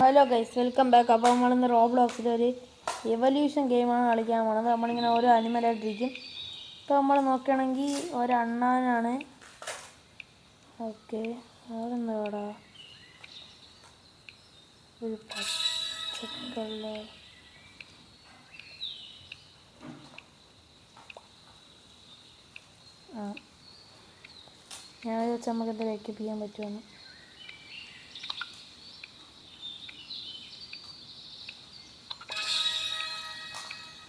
Hello guys, welcome back. അപ്പോൾ നമ്മളിന്ന് റോബ്ലോക്സിൽ ഒരു എവല്യൂഷൻ ഗെയിമാണ് കളിക്കാൻ പോണത്. നമ്മളിങ്ങനെ ഓരോ അനിമലായിട്ടിരിക്കും. ഇപ്പോൾ നമ്മൾ നോക്കുകയാണെങ്കിൽ ഒരണ്ണാനാണ്. ഓക്കെ, അതെന്താടാ ഒരു പച്ചക്കള്ള ഞാൻ വെച്ചാൽ നമുക്ക് എന്തായാലും എക്യൂപ്പ് ചെയ്യാൻ പറ്റുമെന്ന്.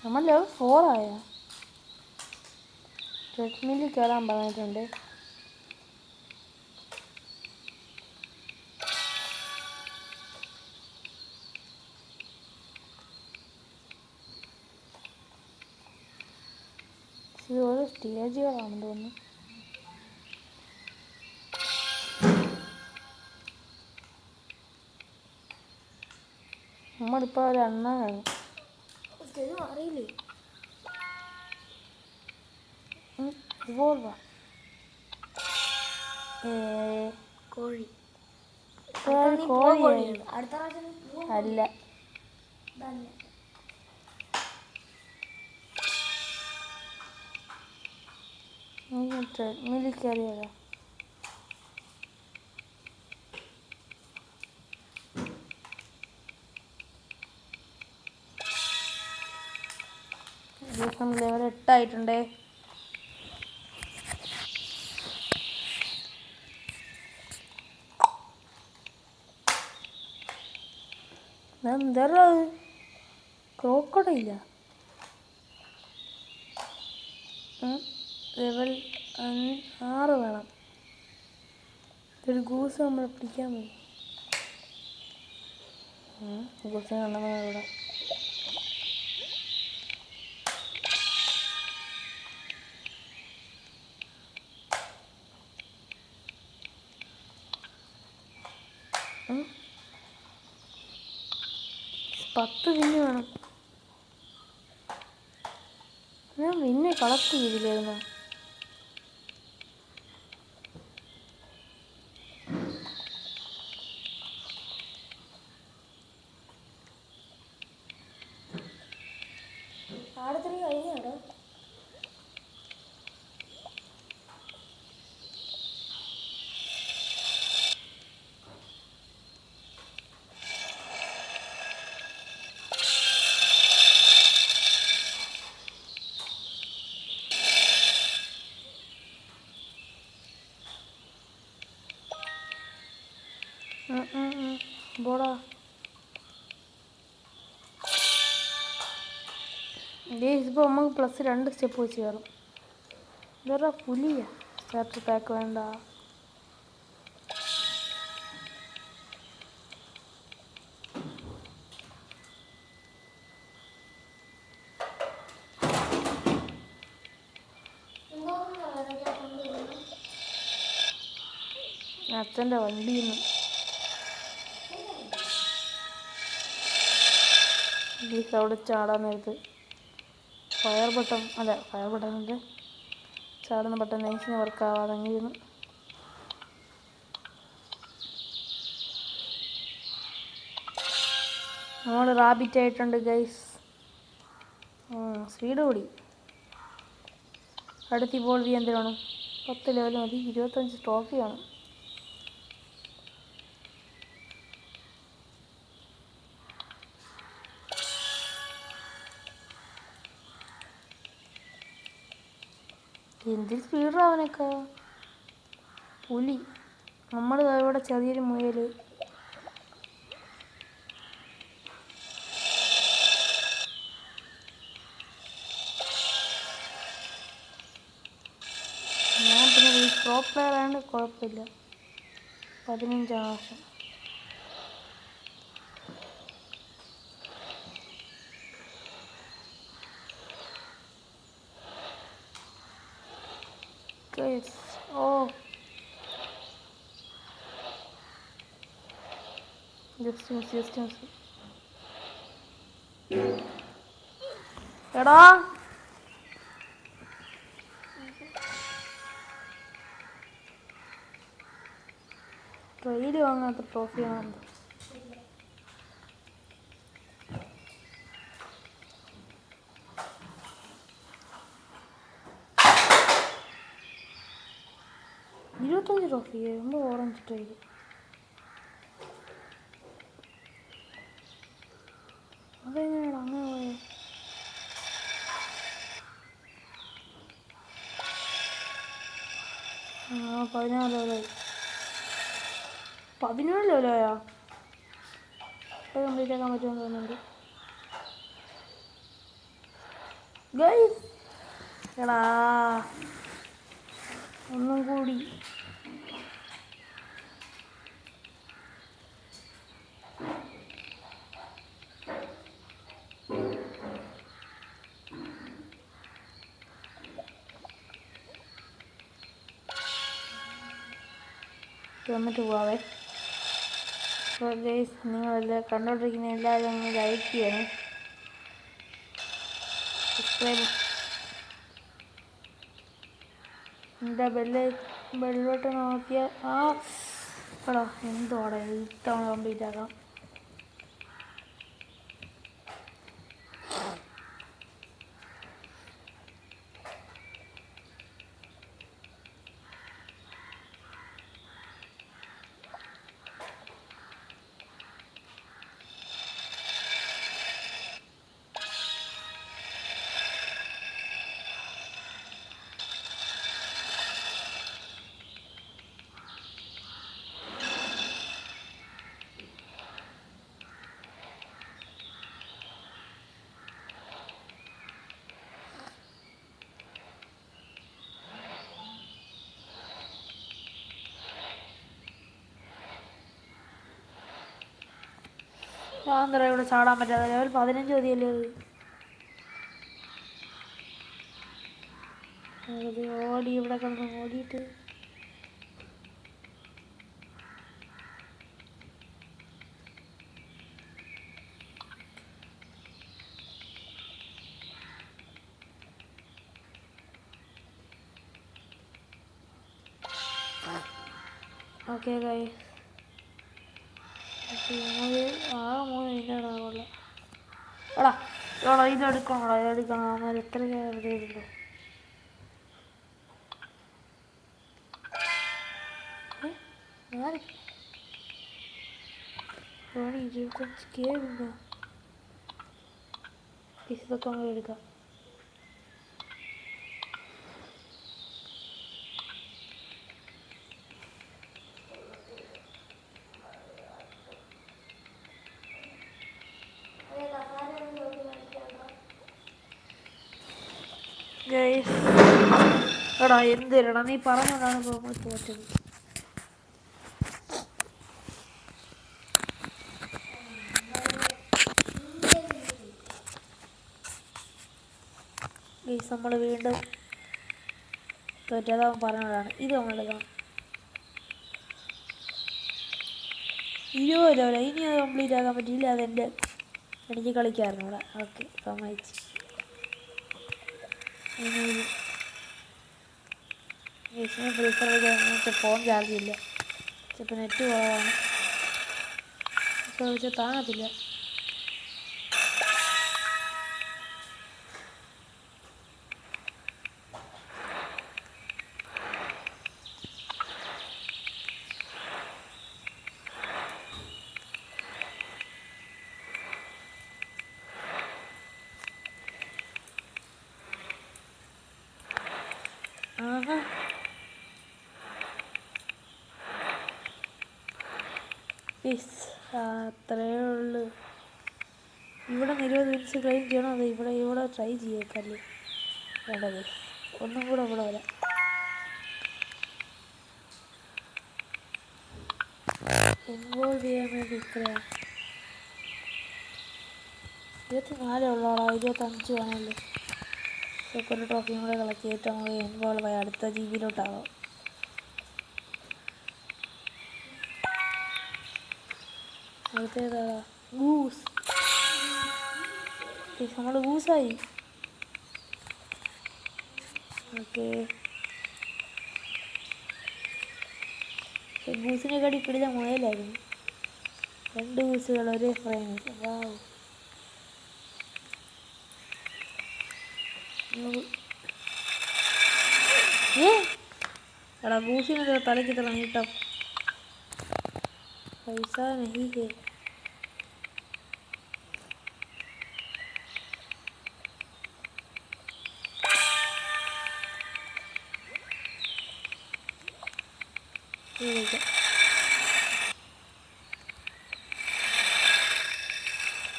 നമ്മൾ ലെവൽ 4 ആയ ട്രെഡ്മില്ലിൽ കയറാൻ പറഞ്ഞിട്ടുണ്ട്. ഇത് ഓരോ സ്റ്റേജുകളാണെന്ന് തോന്നുന്നു. നമ്മളിപ്പോൾ ഒരു അണ്ണാനാണ്. അറിയില്ലേ കോഴി അല്ല. ട്രെഡ്മില്ലിൽ കയറിയതാ. ലെവൽ 8 ആയിട്ടുണ്ടേ. എന്താ ക്രോക്കോഡൈല ലെവൽ 6 വേണം. ഒരു ഗൂസ് നമ്മളെ പിടിക്കാൻ പോയി. ഗൂസിനെ കണ്ടെന്നൂടെ. പത്ത് വിന്ന് വേണം. ഞാൻ വിന്നെ കളക്ട് ചെയ്തില്ലായിരുന്നു. ആടത്തിന് കഴിഞ്ഞുണ്ടോ? പോടാ. ഇപ്പോൾ നമുക്ക് +2 സ്റ്റെപ്പ് വെച്ച് കയറും. വേറെ പുലിയാ. സ്റ്റാർട്ടർ പാക്ക് വേണ്ട. അച്ഛൻ്റെ വണ്ടിയിൽ നിന്ന് അവിടെ ചാടാൻ നേരത്ത് ഫയർ ബട്ടണിൻ്റെ ചാടുന്ന ബട്ടൺ നൈസിന് വർക്കാവാതെ അങ്ങിരുന്നു. നമ്മൾ റാബിറ്റ് ആയിട്ടുണ്ട് ഗൈസ്. സ്പീഡ് കൂടി. അടുത്ത് ഇവോൾവ് ചെയ്യാൻ എന്തിനാണ്? 10 ലെവൽ മതി. 25 ട്രോഫിയാണ്. എന്തിൽ സ്പീഡാ അവനൊക്കെ. പുലി. നമ്മൾ ഇവിടെ ചെറിയൊരു മുയൽ. ഞാൻ പിന്നെ ഈ പ്രോ പ്ലെയർ ആയതുകൊണ്ട് കുഴപ്പമില്ല. 15 വർഷം. Just miss. എടാ ട്രെയില് വാങ്ങാത്ത ട്രോഫിയാണെന്തോ. 75 ട്രോഫി ரொம்ப ഓറഞ്ചിട്ട് ഇത്. അതെങ്ങനെയാണ് അങ്ങനെ പോയത്? ആ 14 ലെവലായി. 17 ലെവലായോ? ഇപ്പോൾ കംപ്ലീറ്റ് ആക്കാൻ പറ്റുമെന്ന് തോന്നുന്നുണ്ട്. ഗൈസ് എടാ ഒന്നും കൂടി. വന്നിട്ട് പോവാവേ. അപ്പോൾ ഗൈസ് നിങ്ങളെല്ലാം കണ്ടോണ്ടിരിക്കുന്ന എല്ലാവരും ഒന്ന് ലൈക്ക് ചെയ്യണം, സബ്സ്ക്രൈബ്. എന്താ ബെല്ലോട്ട് നോക്കിയാൽ എടാ എന്തോടെ ഇത്തവണ കംപ്ലീറ്റ് ആക്കാം. എന്താ ഇവിടെ ചാടാൻ പറ്റാതെ ലെവൽ 15 മതിയല്ലേ അത്. ഓടി ഇവിടെ കിടന്ന് ഓടിയിട്ട് ഓക്കെ ഗൈസ്. ആകെ 3 മിനിറ്റാണ് ആകുള്ള. എടാ ഇതെടുക്കണം എന്നാൽ എത്ര എഴുതിയിട്ടുണ്ടോ? 25K ഉണ്ടോ? ഇതൊക്കെ നമ്മൾ എടുക്കാം. ഗൈസ് എടാ എന്തിരടാ നീ പറഞ്ഞതാണ് തോറ്റത്. ഗൈസ് നമ്മൾ വീണ്ടും തോറ്റതാവും പറഞ്ഞതാണ്. ഇത് നമ്മളെടുക്കണം. 20 ലെവല. ഇനി അത് കംപ്ലീറ്റ് ആക്കാൻ പറ്റിയില്ല. എനിക്ക് കളിക്കാമായിരുന്നു ഇവിടെ. ഓക്കെ സമ്മതിച്ച്. ഫ്രീ ഫയർ കളിക്കാൻ ഫോൺ ചാർജ് ഇല്ല. ചിലപ്പോൾ നെറ്റ് കുറവാണ്. ഇപ്പോൾ വെച്ചാൽ താങ്ങത്തില്ല. അത്രേ ഉള്ളു. ഇവിടെ 20 മിനിറ്റ്സ് ക്ലെയിം ചെയ്യണം. അത് ഇവിടെ ട്രൈ ചെയ്യേക്കല്ലേ വേണ്ടത്. ഒന്നും കൂടെ ഇവിടെ വരാം. ഇൻവോൾവ് ചെയ്യാൻ വേണ്ടി ഇത്രയാണ്. 24 ഉള്ളോളാ. 25 വേണമല്ലോ. സൂപ്പർ ട്രോഫിയും കൂടെ കളക്ട് ചെയ്തിട്ട് നമ്മൾ ഇൻവോൾവ് ആയി അടുത്ത ജീവിയിലോട്ടാവാം. അടുത്തേതാ? ഗൂസ്. നമ്മൾ ഗൂസായി. ഓക്കെ ഗൂസിനെക്കാട്ടി പിടിച്ച മുയലായിരുന്നു. 2 ഗൂസുകൾ ഒരേ ഫ്രെയിമിൽ. വാവ്. എടാ ബൂസിനെ തലയ്ക്ക് തിളങ്ങിട്ടോ പൈസ നഹി ഹേ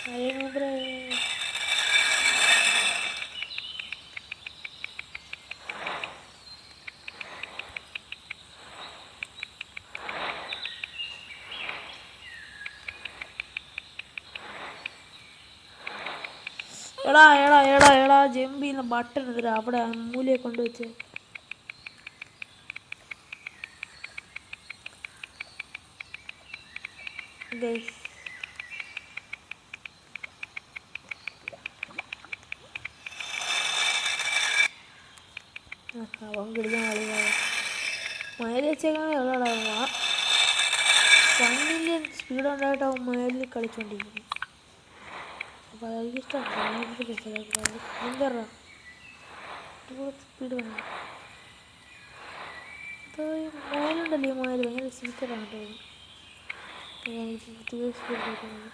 അരേ നോക്കറേ എടാ എടാ എടാ എടാ ജമ്പീന്ന് ബട്ടൺ എതിരാ അവിടെ മൂലയെ കൊണ്ടുവച്ച് ഗൈസ് അവൻ കിടന്ന കളിയാണ് മയിൽ വെച്ചേക്കാണ് എവിടെടാ 1 മില്യൺ സ്പീഡ് ഉണ്ടായിട്ട് അവൻ മയിലിൽ കളിച്ചോണ്ടിരിക്കുന്നു അപ്പോൾ അതെനിക്ക് ഇഷ്ടമാണ് എന്താ സ്പീഡ് വേണം മയിലുണ്ടല്ലോ ഈ മയിൽ ഭയങ്കര സീറ്ററാണ് തോന്നുന്നു സ്പീഡ് കിട്ടുന്നത്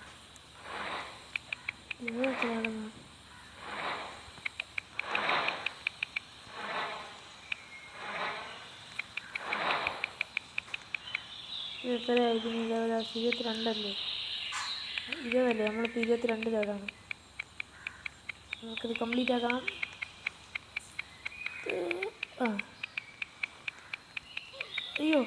എത്രയായിരിക്കും 22 20 നമ്മളിപ്പോൾ 22 നമുക്കിത് കംപ്ലീറ്റ് ആക്കണം ആ അയ്യോ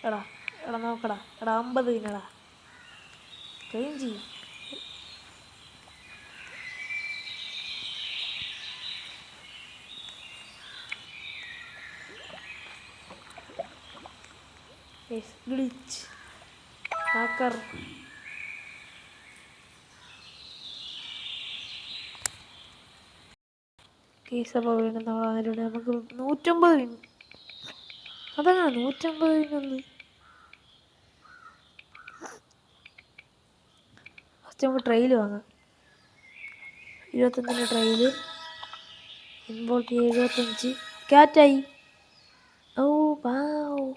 എടാ എടാ നോക്കടാ എടാ 50 പിന്നടാ ക്ലെയിം ചെയ്യും ഗ്ലിച്ച് ഹാക്കർ കേസപ്പോൾ വീണ്ടും നമ്മൾ അതിലൂടെ നമുക്ക് 150 വിൻ അതങ്ങനെ 150 വിന്നൊന്ന് ഫസ്റ്റ് നമുക്ക് ട്രെയിൽ വാങ്ങാം 25 ട്രെയിൽ ഇൻവോൾട്ട് 75 ക്യാറ്റായി ഓ വാവ്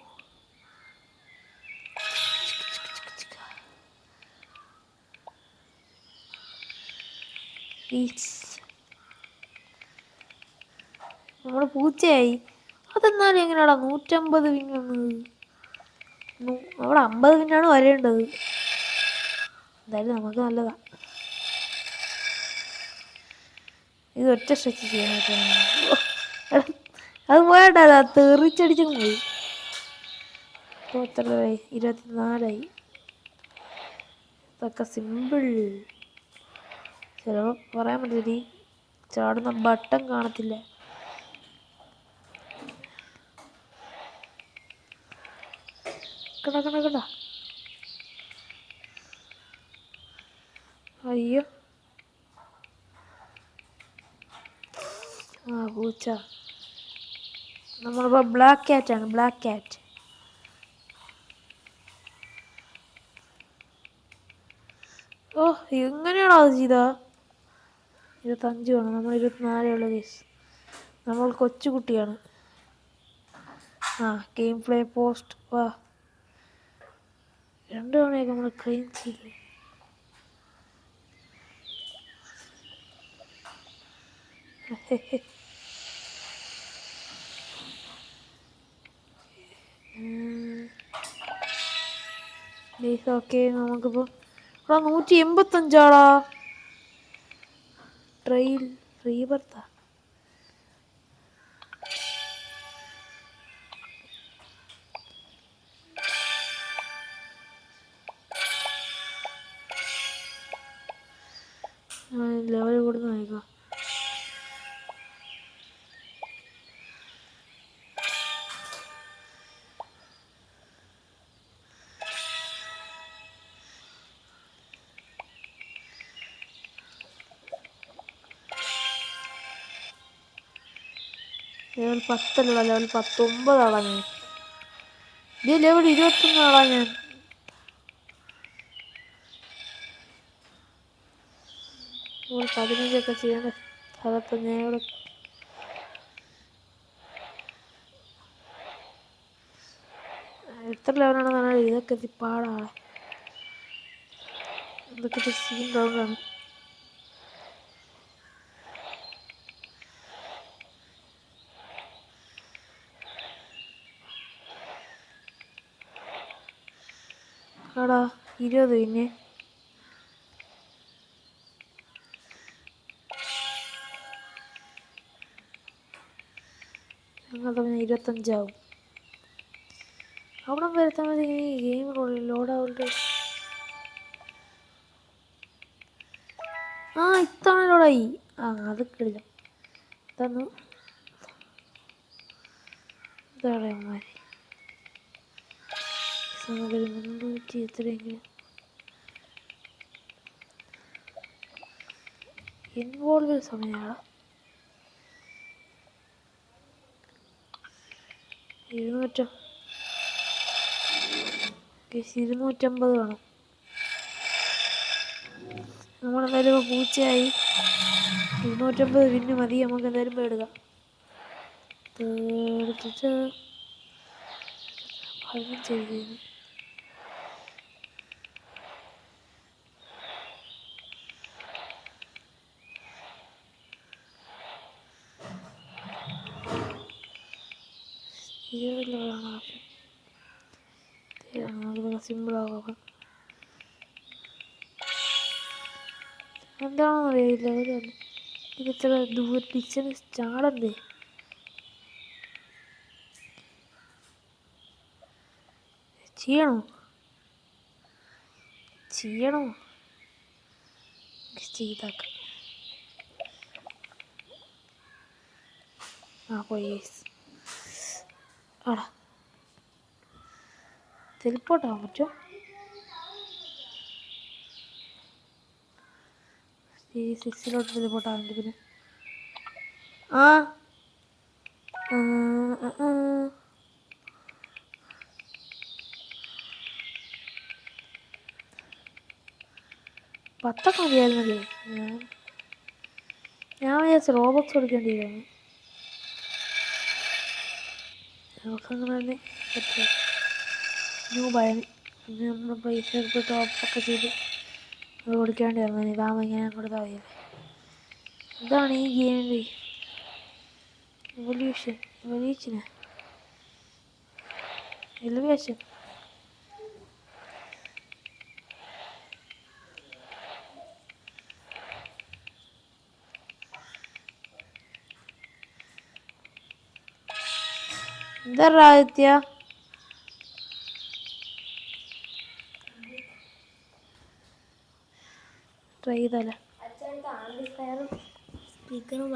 നമ്മുടെ പൂച്ചയായി അതെന്നാലും എങ്ങനെയാടാ 150 വിൻ വന്നത് അവിടെ 50 വിന്നാണ് വരേണ്ടത് എന്തായാലും നമുക്ക് നല്ലതാ ഇത് ഒറ്റ സ്ട്രെച്ച് ചെയ്യാൻ അത് പോയാട്ടാ തെറിച്ചടിച്ചും പോയി ഇപ്പോൾ എത്ര 24 ഇതൊക്കെ സിമ്പിൾ ചിലപ്പോൾ പറയാൻ പറ്റില്ല ചാടുന്ന ബട്ടൺ കാണത്തില്ല കട അയ്യോ ആ പൂച്ച നമ്മളിപ്പോൾ ബ്ലാക്ക് ക്യാറ്റാണ് ബ്ലാക്ക് ക്യാറ്റ് ഓ എങ്ങനെയാണോ അത് ചെയ്താ 25 വേണം നമ്മൾ 24 ഉള്ള കേസ് നമ്മൾ കൊച്ചുകുട്ടിയാണ് ആ ഗെയിം പ്ലേ പോസ്റ്റ് വാ 2 തവണയൊക്കെ നമ്മൾ ക്ലെയിം ചെയ്തു ഓക്കെ നമുക്കിപ്പോൾ 185 ട്രെയിൽ റീബർത്താ ലെവൽ കൂടുന്ന നോക്കാം ലെവൽ 10 അല്ല ലെവൽ 19 ഞാൻ ഇത് ലെവൽ 21 ഞാൻ ലെവൽ 15 ഒക്കെ ചെയ്യേണ്ട സ്ഥലത്ത് ഞാൻ ഇവിടെ എത്ര ലെവലാണെന്ന് പറഞ്ഞാൽ ഇതൊക്കെ പാടാണ്. ഇതൊക്കെ സീൻ റൗണ്ടാണ്. ആടാ 20 പിന്നെ ഞങ്ങൾ തമ്മിൽ 25 അവിടെ വരുത്താൻ ഗെയിം ലോഡാവുണ്ട്. ഇത്തവണ ലോഡായി. അത് കിടില്ല. തന്നു ഇതാളമാര് 300 എത്രയെങ്കിലും ഇൻവോൾവ് സമയമാണ്. 250 വേണം. നമ്മളെന്തായാലും പൂച്ചയായി 250 പിന്നെ മതി. നമുക്ക് എന്തായാലും എടുക്കാം. എടുത്തിട്ട് 15 സിമ്പിളാകാം. എന്താണെന്ന് അറിയില്ല. ഇത് ഇത്ര ദൂരം ചാടണ്ടേ? ചെയ്യണോ ചെയ്താക്കാം. പോയി ആടാ ടെലിപ്പോർട്ടാകാൻ പറ്റുമോ? സിക്സിലോട്ട് ടെലിപ്പോർട്ടാകുന്നുണ്ട്. പിന്നെ പത്തൊക്കെ മതിയായിരുന്നല്ലേ? ഞാൻ വിചാരിച്ചു റോബോക്സ് കൊടുക്കേണ്ടി വരുന്നു. അങ്ങനെ തന്നെ പറ്റില്ല. ഭയം നമ്മൾ പൈസ എടുത്ത് ടോപ്പൊക്കെ ചെയ്ത് അത് കൊടുക്കേണ്ടി വന്നു. ഇതാകുമ്പോൾ ഇങ്ങനെ കൊടുത്താൽ മതിയല്ലേ. ഇതാണ് ഈ ഗെയിമിൻ്റെ എവല്യൂഷൻ. എന്താ ആദിത്യ? ട്രൈ ചെയ്താല സ്പീക്കറും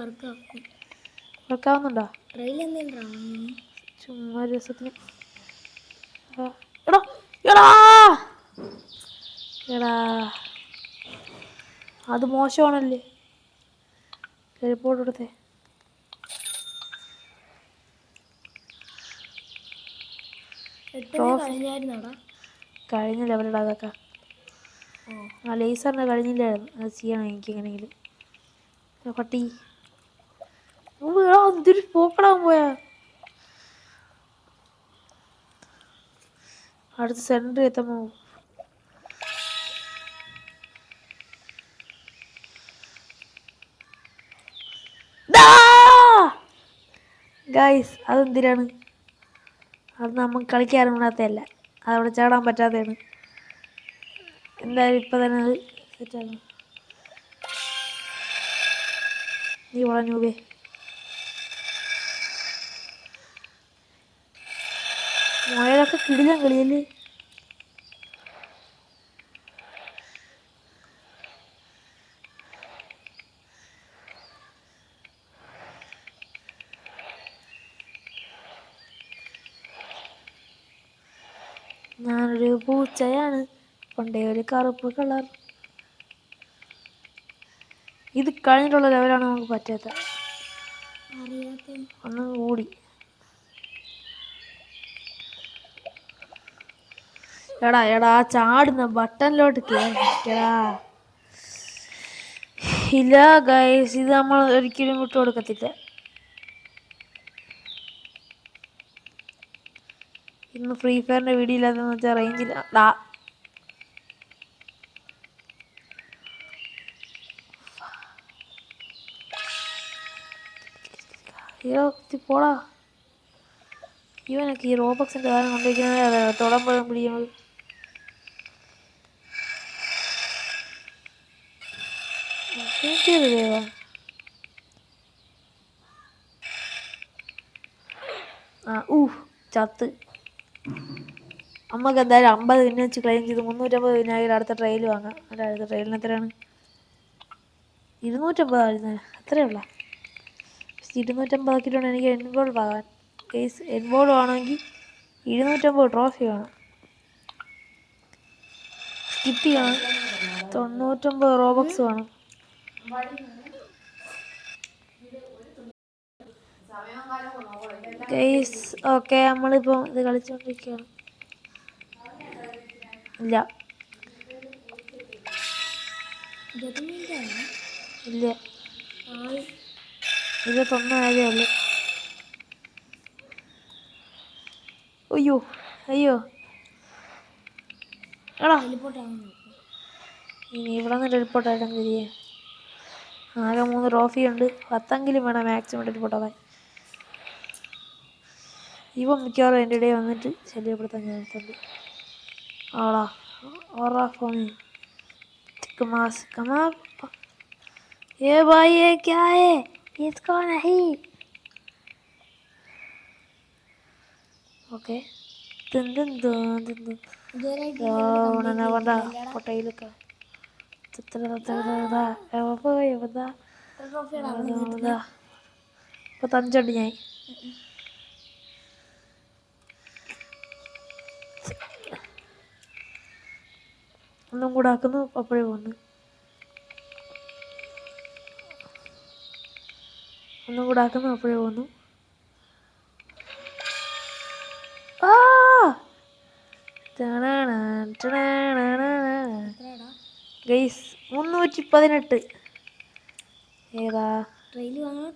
വർക്കാവുന്നുണ്ടോ? ട്രെയിൽ എന്തെങ്കിലും ചുമ്മാ രസത്തിന്. എടാ അത് മോശമാണല്ലേ. ടെലിപ്പോർട്ട് എടുത്തേ. കഴിഞ്ഞ ലെവലിടാ അതൊക്കെ. ലേസറിൻ്റെ കഴിഞ്ഞില്ലായിരുന്നു. അത് ചെയ്യണം എനിക്ക് എങ്ങനെയെങ്കിലും. പട്ടി എന്തൊരു പോക്കടാൻ പോയാ. അടുത്ത് സെൻറ്റർ എത്തുമ്പോൾ ഗൈസ് അതെന്തിനാണ്? അത് നമുക്ക് കളിക്കാൻ വിടാത്തതല്ല, അതവിടെ ചാടാൻ പറ്റാത്തതാണ്. എന്തായാലും ഇപ്പം തന്നെ അത് സെറ്റാണ്. നീ പറഞ്ഞൂവേ. മുയലൊക്കെ കിടിലം കളിയല്ലേ. ഞാനൊരു പൂച്ചയാണ്, പണ്ടേ ഒരു കറുപ്പ് കളർ. ഇത് കഴിഞ്ഞിട്ടുള്ള ലെവലാണ് നമുക്ക് പറ്റാത്ത. ഒന്നും കൂടി എടാ ചാടുന്ന ബട്ടണിലോട്ട് കേടാ. ഇല്ല ഗൈസ്, ഇത് നമ്മൾ ഒരിക്കലും വിട്ടു കൊടുക്കത്തില്ല. ഇന്ന് ഫ്രീ ഫയറിൻ്റെ വീഡിയോ ഇല്ലാതെന്ന് വെച്ചാൽ റേഞ്ചില്ല. ഹീറോ പോടാ. ഇവനൊക്കെ ഈ റോബക്സിൻ്റെ കാര്യം കൊണ്ടിരിക്കുന്നത് തുടമ്പഴം പിടിക്കുന്നത്. ചത്ത്. നമുക്ക് എന്തായാലും 50 പിന്നെ വെച്ച് ക്ലെയിം ചെയ്ത് 350 വിനാഗിരി അടുത്ത ട്രെയിൽ വാങ്ങാം. അല്ല അടുത്ത ട്രെയിലിന് എത്രയാണ്? 250 ആയിരുന്നത്. അത്രയുള്ള 250 ആക്കിയിട്ടാണ് എനിക്ക് എൻവോൾവ് ആകാൻ. കേസ് എൻവോൾവ് ആണെങ്കിൽ 250 ട്രോഫി വേണം. സ്കിപ്പ് ചെയ്യണം. 99 റോബക്സ് വേണം. കേസ് ഓക്കെ, നമ്മളിപ്പോൾ ഇത് കളിച്ചുകൊണ്ടിരിക്കുകയാണ്. ഇല്ല ഇല്ല 21 ആയതേ ഉള്ളൂ. അയ്യോ എടാ ഇനി ഇവിടെ നിന്ന് ടെലിപ്പോർട്ട് ആയിട്ടാണ് തിരികെ. ആകെ 3 ട്രോഫി ഉണ്ട്. 10എങ്കിലും വേണം മാക്സിമം ടെലിപ്പോർട്ട് ആവാൻ. ഇവൻ മിക്കവാറും എൻ്റെ ഇടയിൽ വന്നിട്ട് ശല്യപ്പെടുത്താൻ ചാൻസുണ്ട്. ആടാ ഓറാ ഫോണി कमा ये भाई ये क्या है? इसको नहीं. ओके പൊട്ടയിലൊക്കെ 35 ഞാൻ. ഒന്നും കൂടെ ആക്കുന്നു. അപ്പോഴേ പോന്നു. ഗൈസ് 318. ഏതാ ട്രെയില് വാങ്ങണോ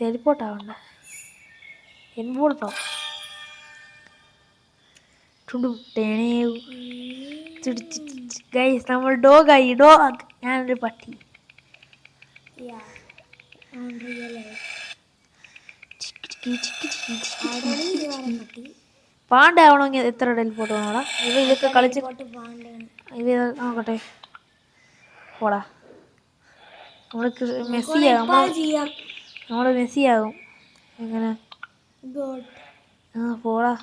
ടെലിപ്പോർട്ട് ആവണ്ട എൻവോൾവ് ആവും. ഗൈസ് നമ്മൾ ഡോഗായി. ഞാനൊരു പട്ടി. പാണ്ടാവണമെങ്കിൽ എത്ര ടെലിപ്പോർട്ട് വേണോടാ? ഇതൊക്കെ കളിച്ച് ഇത് നോക്കട്ടെ. പോടാ നമ്മള് മെസ്സിയാകും. എങ്ങനെ? പോടാ.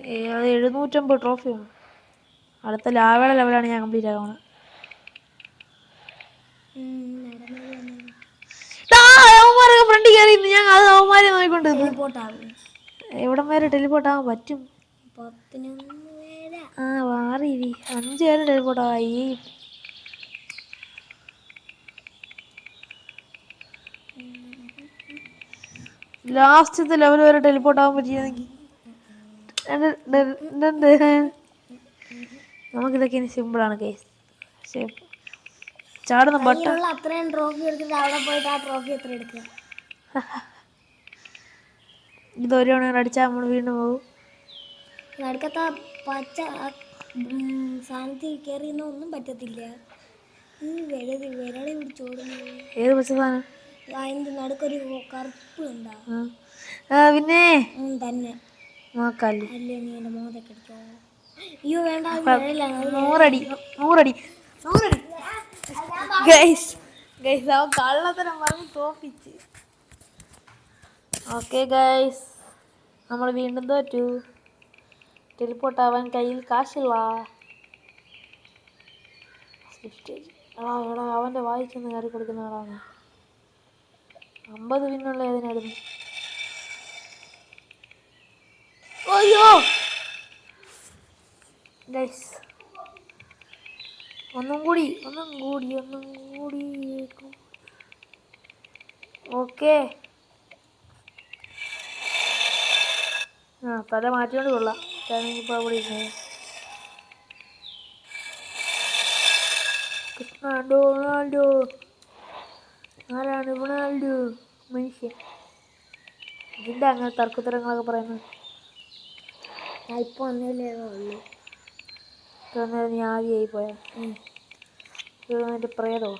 750 ട്രോഫി വേണം. അടുത്ത ലാവയുടെ ലെവലാണ് ഞാൻ കംപ്ലീറ്റ് ആകുന്നത്. ഫ്രണ്ട് കയറി ഞാൻ അത് അവന്മാരെ നോക്കിക്കൊണ്ട് എവിടം വരെ ടെലിപ്പോർട്ട് ആവാൻ പറ്റും? മാറി 5 പേര് ടെലിപ്പോർട്ട് ആവായി. ലാസ്റ്റത്തെ ലെവൽ വരെ ടെലിപ്പോർട്ട് ആവാൻ പറ്റിയെങ്കിൽ നമുക്കിതൊക്കെ ഇനി സിമ്പിളാണ് കേസ്. പക്ഷേ ചാടുന്ന ബട്ടൺ അത്രയും ട്രോഫി എടുത്തിട്ട് അവിടെ പോയിട്ട് ആ ട്രോഫി എത്ര എടുക്കുക? ഇതൊരു തവണ അടിച്ചാൽ നമ്മൾ വീണ്ടും പോകും. നടുക്കത്ത പച്ച സാധനത്തിൽ കയറിയൊന്നും ഒന്നും പറ്റത്തില്ല. ഈ വിരളി പിടിച്ചോടുന്നത്. ഏത് പച്ച സാധനം? അതിൻ്റെ നടുക്കൊരു കറുപ്പ് ഉണ്ടാ. പിന്നെ തന്നെ നോക്കാല്ലേ? അല്ലേ നീ എൻ്റെ മോതൊക്കെ അടിച്ചോ. അയ്യോ വേണ്ട, 100 അടി. ഗൈസ് അവൻ കള്ളത്തരം പറഞ്ഞ് തോപ്പിച്ച്. ഓക്കെ ഗൈസ്, നമ്മൾ വീണ്ടും തോറ്റു. ടെലിപ്പോർട്ട് ആവാൻ കയ്യിൽ കാശില്ല. അവൻ്റെ വായിച്ചൊന്ന് കയറി കൊടുക്കുന്ന ആളാണ്. 50 പിന്നുള്ള ഏതിനായിരുന്നു? അയ്യോ ഗൈസ്, ഒന്നും കൂടി. ഓക്കെ തല മാറ്റിയോണ്ട് കൊള്ളാം. ഇപ്പോൾ അവിടെ ഇരുന്നേ. റൊണാൾഡോ ആരാണ്? റൊണാൾഡോ മനുഷ്യൻ. ഇതിൻ്റെ അങ്ങനെ തർക്കുത്തരങ്ങളൊക്കെ പറയുന്നത്? ഞാൻ ഇപ്പോൾ ഒന്നുമില്ലേ ഉള്ളൂ. നീ ആദ്യമായി പോയാ ഇതിൻ്റെ പ്രേതോ?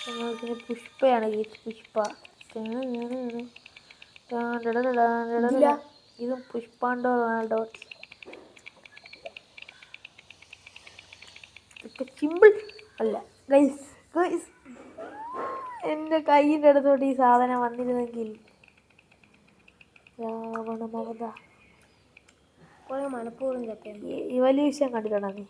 പിന്നെ പുഷ്പയാണ് ഈ പുഷ്പ. ഇതും പുഷ്പാണ്ടോ റൊണാൾഡോ. ഇതൊക്കെ സിമ്പിൾ അല്ല ഗൈസ്. ഗൈസ് എൻ്റെ കയ്യിൻ്റെ അടുത്തോട്ട് ഈ സാധനം വന്നിരുന്നെങ്കിൽ രാവണമവത. കുറേ മനഃപൂർവ്വം ചത്തേ. ഇവല്യൂഷൻ കണ്ടിട്ടുണ്ടോ നീ?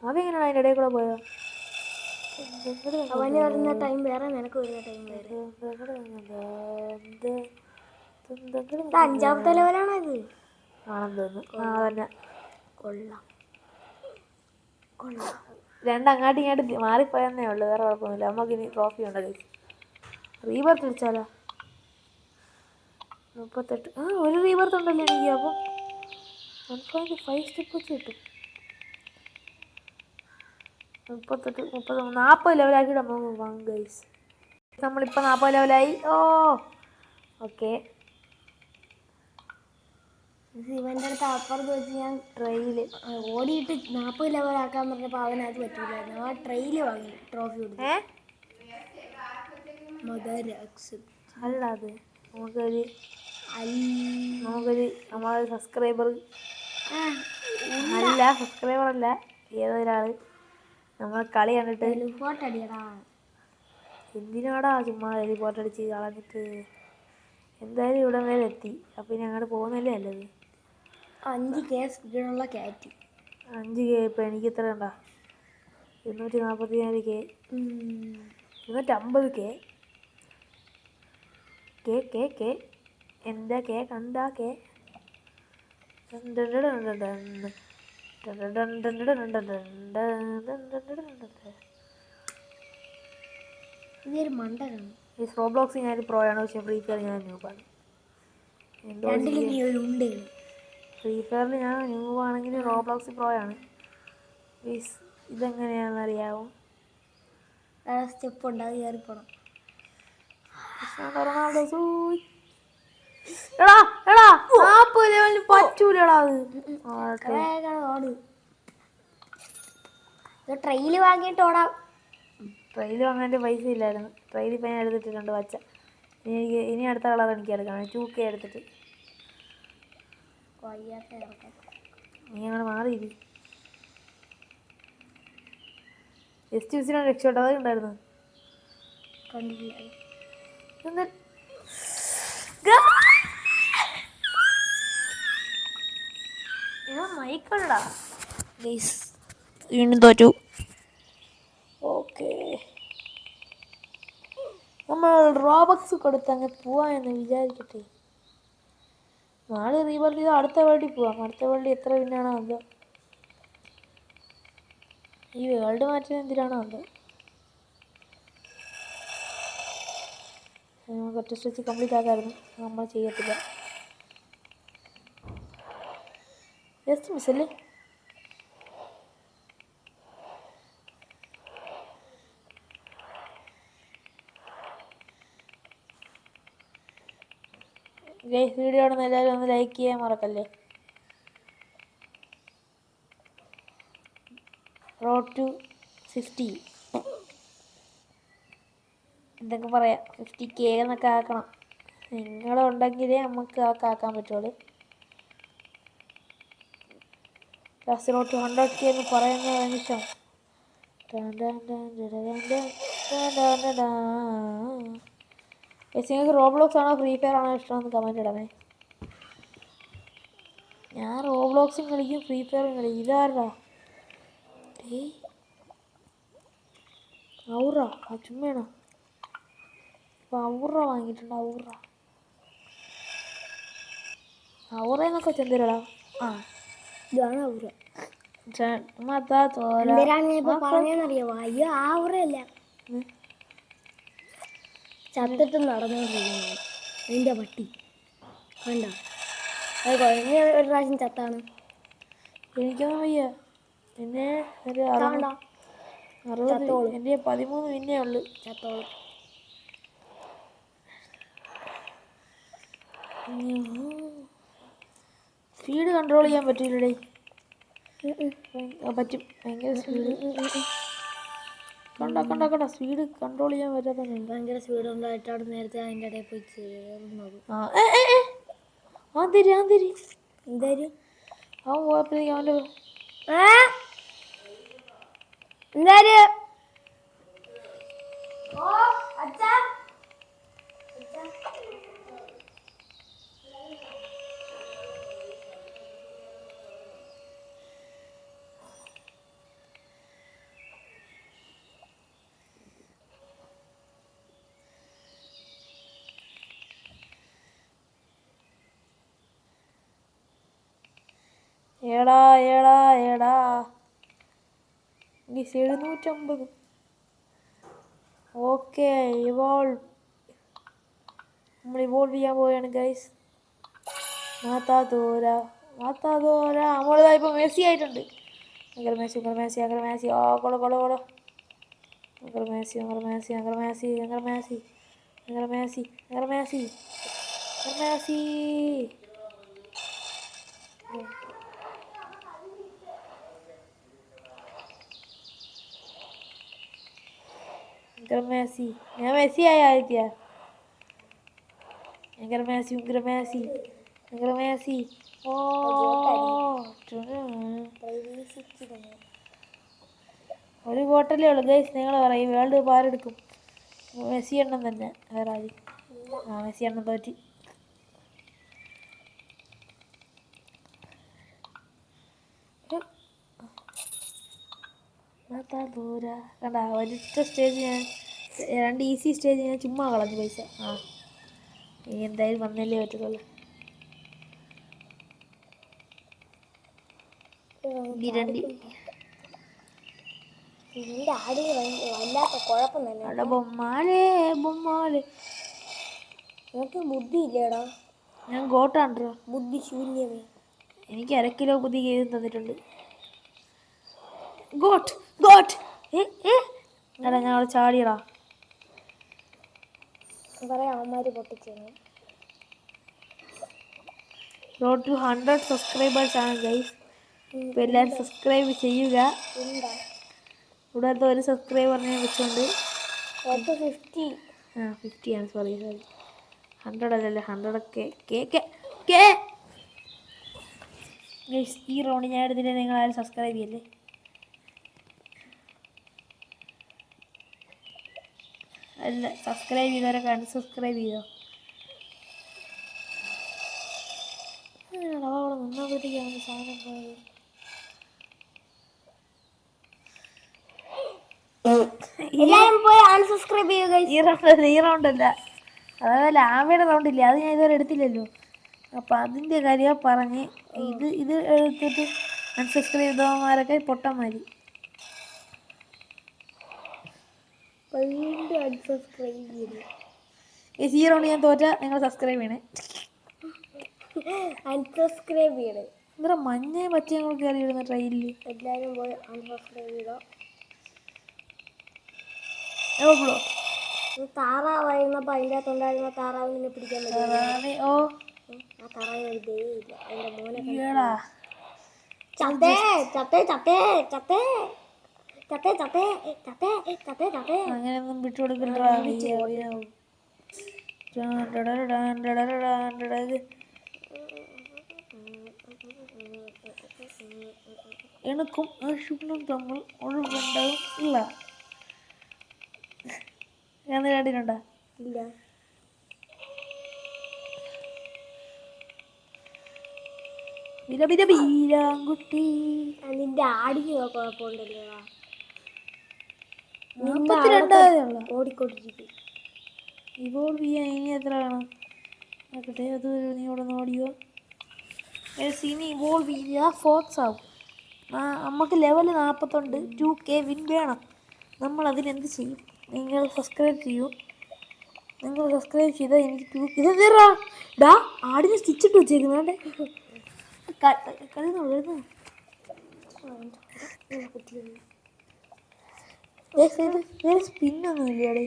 അതെങ്ങനെയാണ് അതിൻ്റെ ഇടയിൽ കൂടെ പോയോ? അവന് വരുന്ന ടൈം വേറെ, നിനക്ക് വരുന്ന ടൈം വേറെ. 5ാമത്തെ ലെവലാണോ ഇത്? ആണെന്ന് തോന്നുന്നു. തന്നെ കൊള്ളാം. രണ്ടങ്ങാട്ടും ഇങ്ങോട്ട് മാറിപ്പോയെന്നേ ഉള്ളൂ, വേറെ കുഴപ്പമൊന്നുമില്ല. നമുക്ക് ഇനി ട്രോഫി ഉണ്ട്. റീബർത്ത് അടിച്ചാലോ? 38. ഒരു റീബർത്ത് ഉണ്ടല്ലോ എനിക്ക്. അപ്പം 1.5 സ്റ്റെപ്പ് വെച്ച് കിട്ടും. 38, 30, 40 ലെവലാക്കിയിട്ട് നമുക്ക് പോകാം ഗൈസ്. നമ്മളിപ്പോൾ 40 ലെവലായി. ഓക്കെ. ഇവൻ്റെ അടുത്ത് അപ്പുറത്ത് വെച്ച് ഞാൻ ട്രെയിൽ ഓടിയിട്ട് 40 ലെവലാക്കാൻ പറഞ്ഞപ്പോൾ അവനത് പറ്റില്ലായിരുന്നു. ആ ട്രെയിൽ വാങ്ങി ട്രോഫി കൊടുത്തു. അല്ലടാ അത് നമുക്കൊരു നമ്മളെ സബ്സ്ക്രൈബർ അല്ല, സബ്സ്ക്രൈബർ അല്ല, ഏതൊരാൾ നമ്മളെ കളി കണ്ടിട്ട് എന്തിനാടാ ചുമ്മാ റിപ്പോർട്ട് അടിച്ച് കളഞ്ഞിട്ട്. എന്തായാലും ഇവിടെ വരെ എത്തി. അപ്പം ഇനി അങ്ങോട്ട് പോകുന്നല്ലേ നല്ലത്. 5K സ്പീഡുള്ള cat. 5K ഇപ്പം എനിക്ക് എത്ര ഉണ്ടാ? 244K, 250K. എൻ്റെ കേ കണ്ടാ കേ. ഇതൊരു മണ്ടനാണ്. ഈ റോബ്ലോക്സ് ഞാൻ പ്രോയാണ്, പക്ഷേ ഫ്രീ ഫയർ ഞാൻ ന്യൂബാണ്. ഫ്രീ ഫയറിൽ ഞാൻ ന്യൂബാണെങ്കിൽ റോബ്ലോക്സ് പ്രോയാണ്. ഇതെങ്ങനെയാണെന്ന് അറിയാമോ? സ്റ്റെപ്പ് ഉണ്ട്, അത് കയറിപ്പോണം. പറ്റൂലടാ അത്. ട്രെയില് വാങ്ങിയിട്ട് ഓടാം. ട്രെയിൽ വാങ്ങാൻ പൈസ ഇല്ലായിരുന്നു. ട്രെയിൽ ഇപ്പം ഞാൻ എടുത്തിട്ടുണ്ട് വച്ച. ഇനി അടുത്ത കളർ എനിക്ക് എടുക്കണം. 2K എടുത്തിട്ട്. നീ അങ്ങനെ മാറിയില്ല. ജസ്റ്റ് മിസ്സിനാണ് രക്ഷപ്പെട്ടത്. അത് ഉണ്ടായിരുന്നു. കണ്ടില്ല. മൈക്കടാ വീണ്ടും തോറ്റു. ഓക്കെ, നമ്മൾ റോബക്സ് കൊടുത്ത് അങ്ങ് പോവാമെന്ന് വിചാരിക്കട്ടെ. നാളെ റീബർത്ത് ചെയ്ത് അടുത്ത വേൾഡിൽ പോവാം. അടുത്ത വേൾഡിൽ എത്ര വിന്നാണോ എന്തോ. ഈ വേൾഡ് മാറ്റുന്നത് എന്തിനാണോ എന്തോ. നമുക്ക് ഒറ്റ സ്ട്രെച്ച് കംപ്ലീറ്റ് ആക്കാമായിരുന്നു. നമ്മൾ ചെയ്യത്തില്ല. ജസ്റ്റ് മിസ്സല്ലേ. വീഡിയോ ആണെന്ന് എല്ലാവരും ഒന്ന് ലൈക്ക് ചെയ്യാൻ മറക്കല്ലേ. റോഡ് ടു 50 എന്തൊക്കെ പറയാം. 50K എന്നൊക്കെ ആക്കണം. നിങ്ങളുണ്ടെങ്കിലേ നമുക്ക് അതൊക്കെ ആക്കാൻ പറ്റുള്ളൂ. ലാസ്റ്റ് റോഡ് ടു 100K എന്ന് പറയുന്ന നിമിഷം നിങ്ങൾക്ക് റോബ്ലോക്സ് ആണോ ഫ്രീ ഫയർ ആണോ ഇഷ്ടമെന്ന് കമൻറ്റ് ഇടണേ. ഞാൻ റോബ്ലോക്സും കളിക്കും ഫ്രീ ഫയറും കളിക്കും. ഇതാരാ? ഔറ ചുമ്മയാണോ? ഇപ്പം ഔറ വാങ്ങിയിട്ടുണ്ട്. ഔറയെന്നൊക്കെ ചെന്തരടാ. ഇതാണ് ഔറ. പറഞ്ഞറിയാവോ? അയ്യോ, ആ ഔറയല്ല, ചത്തിട്ട് നടന്നുകൊണ്ടിരിക്കുന്നു അതിൻ്റെ പട്ടി. കണ്ട, അത് കുഴഞ്ഞ ഒരു പ്രാവശ്യം ചത്താണ്. എനിക്കൊന്നും വയ്യ. പിന്നെ ഒരു കാണണ്ട 60 ചത്തോളൂ. എൻ്റെ 13 മിന്നേ ഉള്ളു. ചത്തോളും. സ്പീഡ് കൺട്രോൾ ചെയ്യാൻ പറ്റൂലേ? പറ്റും. ഭയങ്കര സ്പീഡ് കണ്ട സ്പീഡ് കൺട്രോൾ ചെയ്യാൻ പറ്റാത്ത ഭയങ്കര സ്പീഡ് ഉണ്ടായിട്ടാണ് നേരത്തെ അതിൻ്റെ ഇടയിൽ പോയി ചേർന്നത്. ആന്തരി എന്തായാലും അവൻ പോയപ്പോഴേക്കും അവൻ്റെ എന്തായാലും ഏടാ 750. ഓക്കെ നമ്മൾ ഇവോൾവ് ചെയ്യാൻ പോവുകയാണ് ഗൈസ്. മാത്താതോര നമ്മളിതാ ഇപ്പോൾ മെസ്സി ആയിട്ടുണ്ട്. ഭയങ്കര മെസ്സി ഓ കൊള ഭയങ്കര മെസ്സി ഞാൻ മെസ്സി ആയ ആദ്യ. ഭയങ്കര മെസ്സി ഓ ഒരു കോട്ടല്ലേ ഉള്ളു ഗൈസ്. നിങ്ങൾ പറയും വേൾഡ് കപ്പ് ആരെടുക്കും? മെസ്സി എണ്ണം തന്നെ, വേറെ ആരും. മെസ്സി എണ്ണം തോറ്റി. കണ്ട ഒരൊറ്റ സ്റ്റേജ് ഞാൻ 2 ഈസി സ്റ്റേജ് ഞാൻ ചുമ്മാ കളഞ്ഞു പൈസ. ഇനി എന്തായാലും വന്നല്ലേ പറ്റത്തുള്ളൂ. വല്ലാത്ത കുഴപ്പം തന്നെ. ബൊമ്മാലേ നിനക്ക് ബുദ്ധി ഇല്ലേടാ. ഞാൻ ഗോട്ടാണ്ടോ. ബുദ്ധി ശൂന്യമേ. എനിക്ക് 1/2 കിലോ ബുദ്ധി ചെയ്ത് തന്നിട്ടുണ്ട്. ഗോട്ട് എടാ ഞാൻ അവിടെ ചാടിയടാ. പറയാം അവന്മാര് പൊട്ടിച്ചേനെ. റോഡ് ടു 100 സബ്സ്ക്രൈബേഴ്സ് ആണ് ഗൈസ്. അപ്പോൾ എല്ലാവരും സബ്സ്ക്രൈബ് ചെയ്യുക. ഇവിടെ അടുത്ത് ഒരു സബ്സ്ക്രൈബറിനെ വെച്ചുകൊണ്ട് 50 50 ആണ്. സോറി 100 അല്ലല്ലോ. 100 ഗൈസ് ഈ റൗണ്ട് ഞാൻ എടുത്തിട്ട് നിങ്ങൾ ആരും സബ്സ്ക്രൈബ് ചെയ്യല്ലേ. അല്ല സബ്സ്ക്രൈബ് ചെയ്തവരൊക്കെ അൺസബ്സ്ക്രൈബ് ചെയ്തോ. അവിടെ നിന്നപ്പോഴത്തേക്കാണ് സാധനം പോയത്. ഈ റൗണ്ടല്ല, അതേപോലെ ആമയുടെ റൗണ്ടില്ലേ, അത് ഞാൻ ഇതുവരെ എടുത്തില്ലല്ലോ. അപ്പം അതിൻ്റെ കാര്യം പറഞ്ഞ് ഇത് എടുത്തിട്ട് അൺസബ്സ്ക്രൈബ് ചെയ്തവന്മാരൊക്കെ പൊട്ടന്മാര്. ഈ റൗണ്ട് ഞാൻ തോറ്റ നിങ്ങൾ സബ്സ്ക്രൈബ് ചെയ്യണേ. അൺസബ്സ്ക്രൈബ് ചെയ്യണേ. എന്താ മഞ്ഞ പച്ചയും കയറി വരുന്ന ട്രെയിനിൽ എല്ലാവരും പോയി അൺസബ്സ്ക്രൈബ് ചെയ്തോ. താറാവായിരുന്നപ്പോൾ അതിൻ്റെ അകത്തുണ്ടായിരുന്ന താറാവിനെ പിടിക്കാൻ പറ്റില്ല. ആ താറാവ് ഇല്ല. അതിൻ്റെ മോനെ അങ്ങനെയൊന്നും വിട്ടുകൊടുക്കണ്ട. എനക്കും ആശുപത്രിയും തമ്മിൽ ഒരു ബന്ധവും ഇല്ല. ഞാൻ കണ്ടിട്ടുണ്ടോ? ഇല്ല. വീരാങ്കുട്ടി നിന്റെ ആടിന് കുഴപ്പമുണ്ടല്ലോ. 42 ഓടിക്കൊണ്ടിരിക്കും. ഇവോൾവ് ചെയ്യാൻ ഇനി എത്ര വേണം നോക്കട്ടെ. അത് നീ ഇവിടെ നിന്ന് ഓടിയോ. ഇനി ഇവോൾവ് ചെയ്യുക ഫോക്സ് ആവും. നമുക്ക് ലെവൽ 41 2K വിൻ വേണം. നമ്മൾ അതിനെന്ത് ചെയ്യും? നിങ്ങൾ സബ്സ്ക്രൈബ് ചെയ്യൂ. നിങ്ങൾ സബ്സ്ക്രൈബ് ചെയ്താൽ എനിക്ക് ഇതെന്താ ഡാ ആടിനെ സ്റ്റിച്ചിട്ട് വെച്ചേക്കുന്നേ. കളി സ്പിന്നൊന്നും ഇല്ലടെ.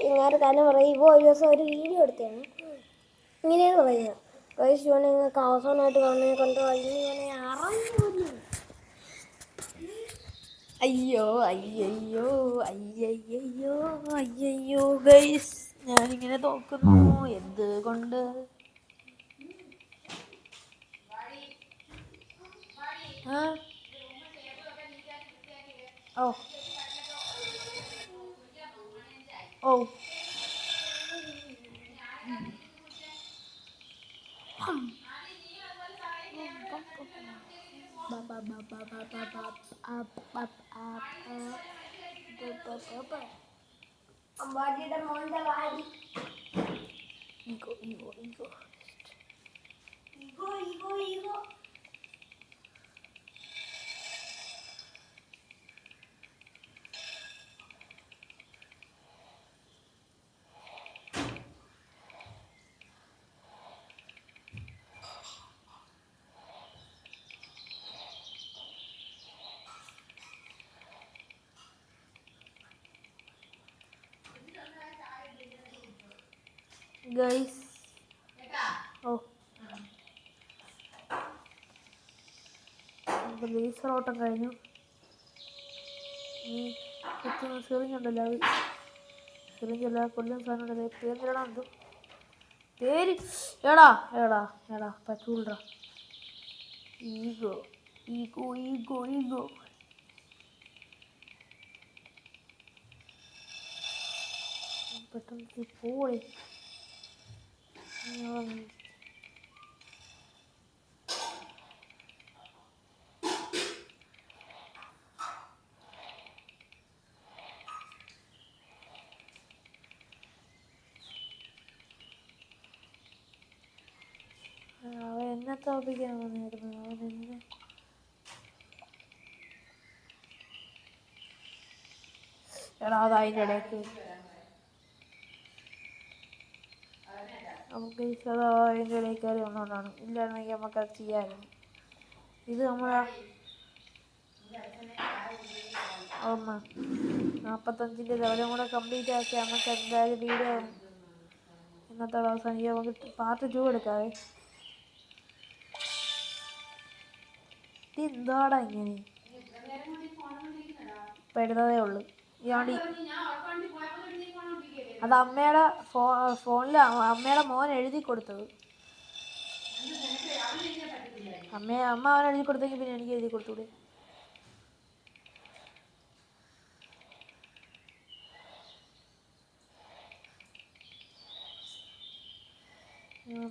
ഇങ്ങനെ തന്നെ പറയും. ഇപ്പോൾ ഒരു ദിവസം ഒരു വീഡിയോ എടുത്തതാണ്. ഇങ്ങനെയാണ് പറയുന്നത്, ഗൈസ് ഇവനെ നിങ്ങൾക്ക് അവസാനമായിട്ട് കാണുന്നതിനെ കൊണ്ട് ഇവനെ അറിഞ്ഞു. അയ്യോ അയ്യയ്യോ അയ്യയ്യോ അയ്യയ്യോ ഗൈസ്, ഞാനിങ്ങനെ തോക്കുന്നു എന്ത് കൊണ്ട്? ഓ ഓ അമ്പാടിയുടെ മോൻ്റെ വാടി. Ego ego ego ego ego ego. Guys. ഓ ലേസർ ഓട്ടം കഴിഞ്ഞു. ഈ കുത്തുന്ന സിറിഞ്ഞുണ്ടല്ലോ, അത് സിറിഞ്ചല്ല, കൊല്ലുന്ന സാധനം ഉണ്ടല്ലോ, പേരിടണം. എന്തോ പേര്? എടാ എടാ എടാ പറ്റൂടാ. Ego ego ego ego. പെട്ടെന്ന് പോയി. അവൻ എന്നെ തോപ്പിക്കാൻ വന്നിരുന്നു. അവൻ എന്നെ എടാ അത് അതിൻ്റെ ഇടയ്ക്ക് നമുക്ക് ഈ സ്ഥലം അതിൻ്റെ ഇടയിൽ കയറി വന്നുകൊണ്ടാണ്. ഇല്ലായിരുന്നെങ്കിൽ നമുക്കത് ചെയ്യാമായിരുന്നു. ഇത് നമ്മളെ 45 ലെവലും കൂടെ കംപ്ലീറ്റ് ആക്കി നമുക്ക് എന്തായാലും വീഡിയോ ഇന്നത്തെ അവസാനിക്കുക. നമുക്ക് പാർട്ട് 2 എടുക്കാവേ. ഇതെന്താടാ ഇങ്ങനെ? ഇപ്പം എടുത്തതേ ഉള്ളു. ഇയാണ്ടി അത് അമ്മയുടെ ഫോണിൽ അമ്മയുടെ മോൻ എഴുതി കൊടുത്തത്. അമ്മ അവൻ എഴുതി കൊടുത്തെങ്കിൽ പിന്നെ എനിക്ക് എഴുതി കൊടുത്തൂടെ?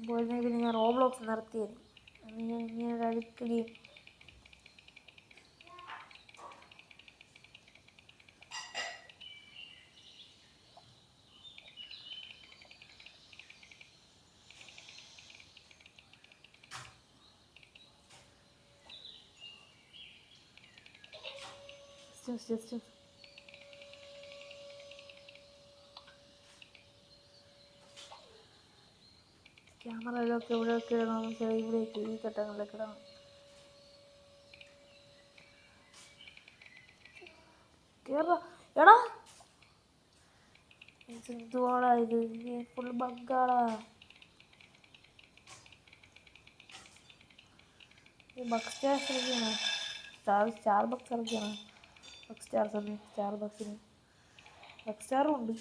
പോയിരുന്നെങ്കിൽ പിന്നെ ഞാൻ റോബ്ലോക്സ് നിർത്തിയത്. ഇങ്ങനെ അഴുക്ക് ഗെയിം. ക്യാമറയിലൊക്കെ ഇവിടെയൊക്കെ ഇടണം. ഇവിടെയൊക്കെ ഈ ഘട്ടങ്ങളിലൊക്കെ ഇടണം. കേറാ എടാ, എന്തുവാടാ ഇത്? ഫുൾ ബഗ്ഗാടാ. ബഗ് സ്റ്റാർസ് ഇറക്കിയാണ്. സ്റ്റാർ ബഗ്സ് ഇറക്കിയാണ്. ബഗ് സ്റ്റാർസ് തന്നെ. സ്റ്റാർ ബഗ്സിന് ബഗ് സ്റ്റാറും ഉണ്ട്.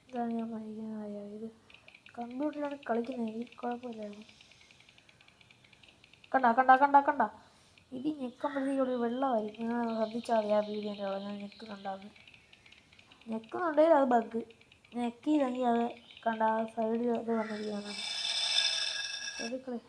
ഇതാണ് ഞാൻ പഠിക്കുന്നതായ. ഇത് കമ്പ്യൂട്ടറിലാണ് കളിക്കുന്നതെങ്കിൽ കുഴപ്പമില്ലായിരുന്നു. കണ്ട ഇത് ഞെക്കുമ്പോഴത്തേക്കും ഒരു വെള്ളമായിരിക്കും. ഞാൻ ശ്രദ്ധിച്ചാൽ മതി. ആ വീഡിയോൻ്റെ ഞാൻ ഞെക്കുന്നുണ്ടാകും. ഞെക്കുന്നുണ്ടെങ്കിൽ അത് ബഗ്. ഞെക്കിയില്ലെങ്കിൽ അത് കണ്ട ആ സൈഡിൽ അത് വന്നിരിക്കുകയാണ്. എടുക്കളേ.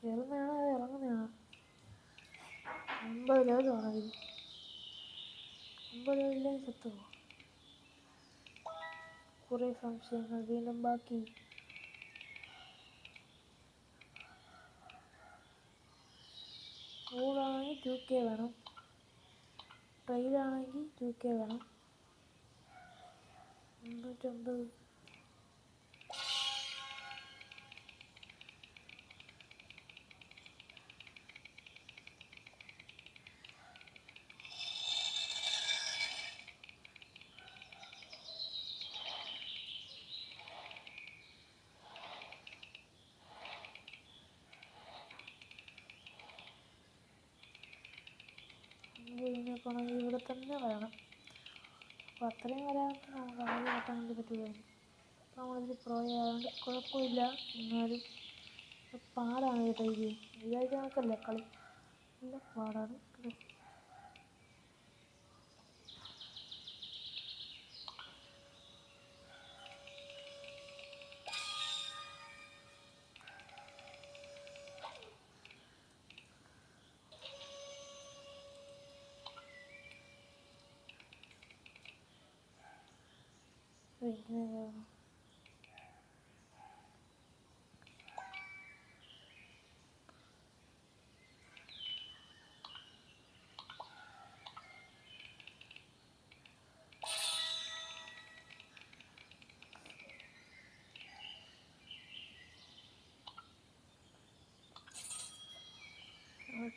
കയറുന്നതാണോ അത് ഇറങ്ങുന്നതാണോ? 50 ലെവലാണ് അതിന്. 50 ലെവലിലേക്ക് എത്തുമോ? കുറേ സംശയങ്ങൾ വീണ്ടും ബാക്കി. റോഡാണെങ്കിൽ 2K വേണം, ട്രെയിലാണെങ്കിൽ 2K വേണം. 350. ഇതിനൊക്കെയാണെങ്കിൽ ഇവിടെ തന്നെ വരണം. അപ്പോൾ അത്രയും വരാനായിട്ട് നമുക്ക് ആദ്യം വട്ടം കൊണ്ട് പറ്റുമായിരുന്നു. അപ്പോൾ നമ്മളിതിൽ പ്രോ ആയതുകൊണ്ട് കുഴപ്പമില്ല. എന്നാലും പാടാണ് കേട്ടോ ഇത്. വിചാരിച്ച കണക്കല്ല കളി, നല്ല പാടാണ്. പിന്നെ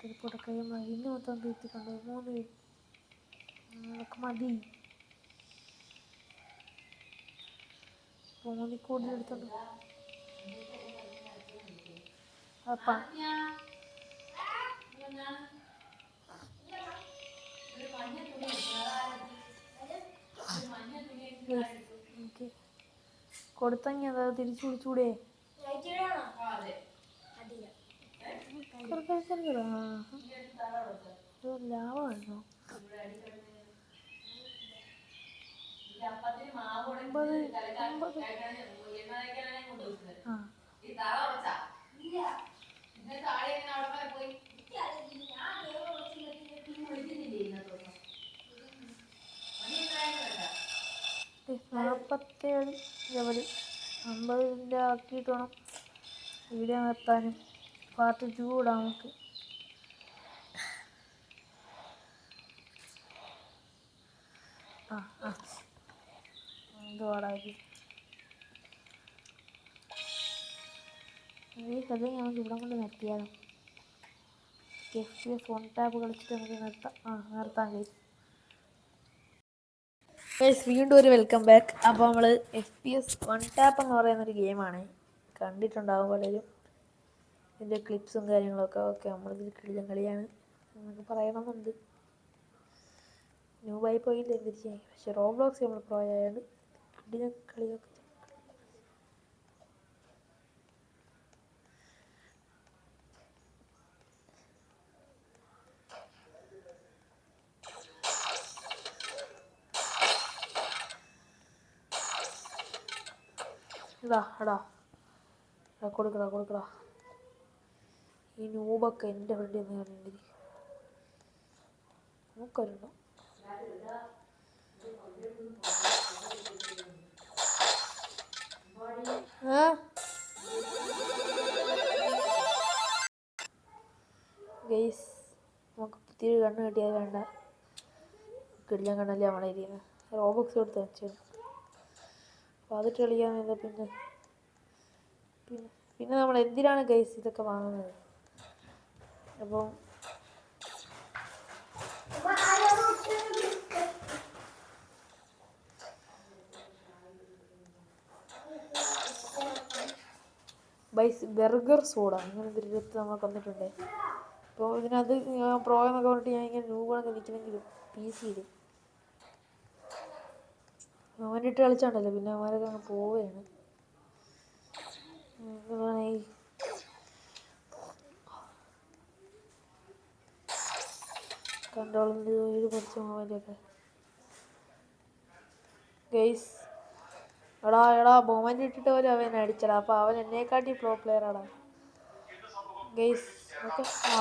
തിരിപ്പോട്ടൊക്കെ ഇന്ന് മൊത്തം തീർത്തിക്കൊണ്ട് 3 പേര് അതൊക്കെ മതി. മൂന്നിൽ കൂടുതൽ എടുത്തോണ്ട് അപ്പം എനിക്ക് കൊടുത്തങ്ങി അതായത് തിരിച്ചു വിളിച്ചൂടെ? ലാഭമാണോ? 50. ആ 47 ലെവല് 50 ആക്കിയിട്ട് വേണം വീഡിയോ നിർത്താനും. പാർട്ട് 2 ഇടാം നമുക്ക്. എന്തുവാടാക്കി ഈ കഥ നമുക്ക് ഇവിടെ കൊണ്ട് നിർത്തിയാലോ? FPS 1 ടാപ്പ് കളിച്ചിട്ട് നമുക്ക് നിർത്താം ഗൈസ്. വീണ്ടും ഒരു വെൽക്കം ബാക്ക്. അപ്പോൾ നമ്മൾ FPS 1 ടാപ്പ് എന്ന് പറയുന്നൊരു ഗെയിമാണ്. കണ്ടിട്ടുണ്ടാവും പലരും ഇതിൻ്റെ ക്ലിപ്സും കാര്യങ്ങളൊക്കെ. ഓക്കെ, നമ്മളിതിൽ കിടിലൻ കളിയാണ് എന്നൊക്കെ പറയണമെന്നുണ്ട്. ന്യൂബായി പോയില്ല തിരിച്ച്. പക്ഷെ റോബ്ലോക്സ് നമ്മൾ പ്രോ ആയതുകൊണ്ട് കിടിലൻ കളിയൊക്കെ. എടാ കൊടുക്കടാ. ഈ നൂബൊക്കെ എൻ്റെ ഫ്രണ്ടിൽ നിന്ന് പറഞ്ഞിട്ട് നോക്കരുണ്ടോ? ഗൈസ്, നമുക്ക് പുതിയൊരു കണ്ണ് കിട്ടിയത് വേണ്ട. കിടിലൻ കണ്ണല്ലേ നമ്മളെ ഇരിക്കുന്നത്. റോബോക്സ് കൊടുത്ത് വെച്ചാണ്. അപ്പോൾ അതിട്ട് കളിക്കാമെന്നില്ല. പിന്നെ നമ്മൾ എന്തിനാണ് ഗൈസ് ഇതൊക്കെ വാങ്ങുന്നത്? അപ്പം ബർഗർ സോഡ അങ്ങനെ എന്തൊരു നമ്മൾ തന്നിട്ടുണ്ട്. അപ്പോൾ ഇതിനകത്ത് പ്രോ എന്നൊക്കെ പറഞ്ഞിട്ട് ഞാൻ ഇങ്ങനെ രൂപകളൊക്കെ നിൽക്കുന്നെങ്കിലും PC അവനിട്ട് കളിച്ചാണ്ടല്ലോ പിന്നെ അവന്മാരൊക്കെ അങ്ങ് പോവുകയാണ്. കൺട്രോളിൻ്റെ ഇത് കുറച്ച് മൊബൈലൊക്കെ ഗൈസ്. എടാ മൊമെൻ്റ് ഇട്ടിട്ട് പോലും അവൻ അടിച്ചടാ. അപ്പോൾ അവൻ എന്നെക്കാട്ടി പ്രോ പ്ലെയറാടാ. Guys okay. ആ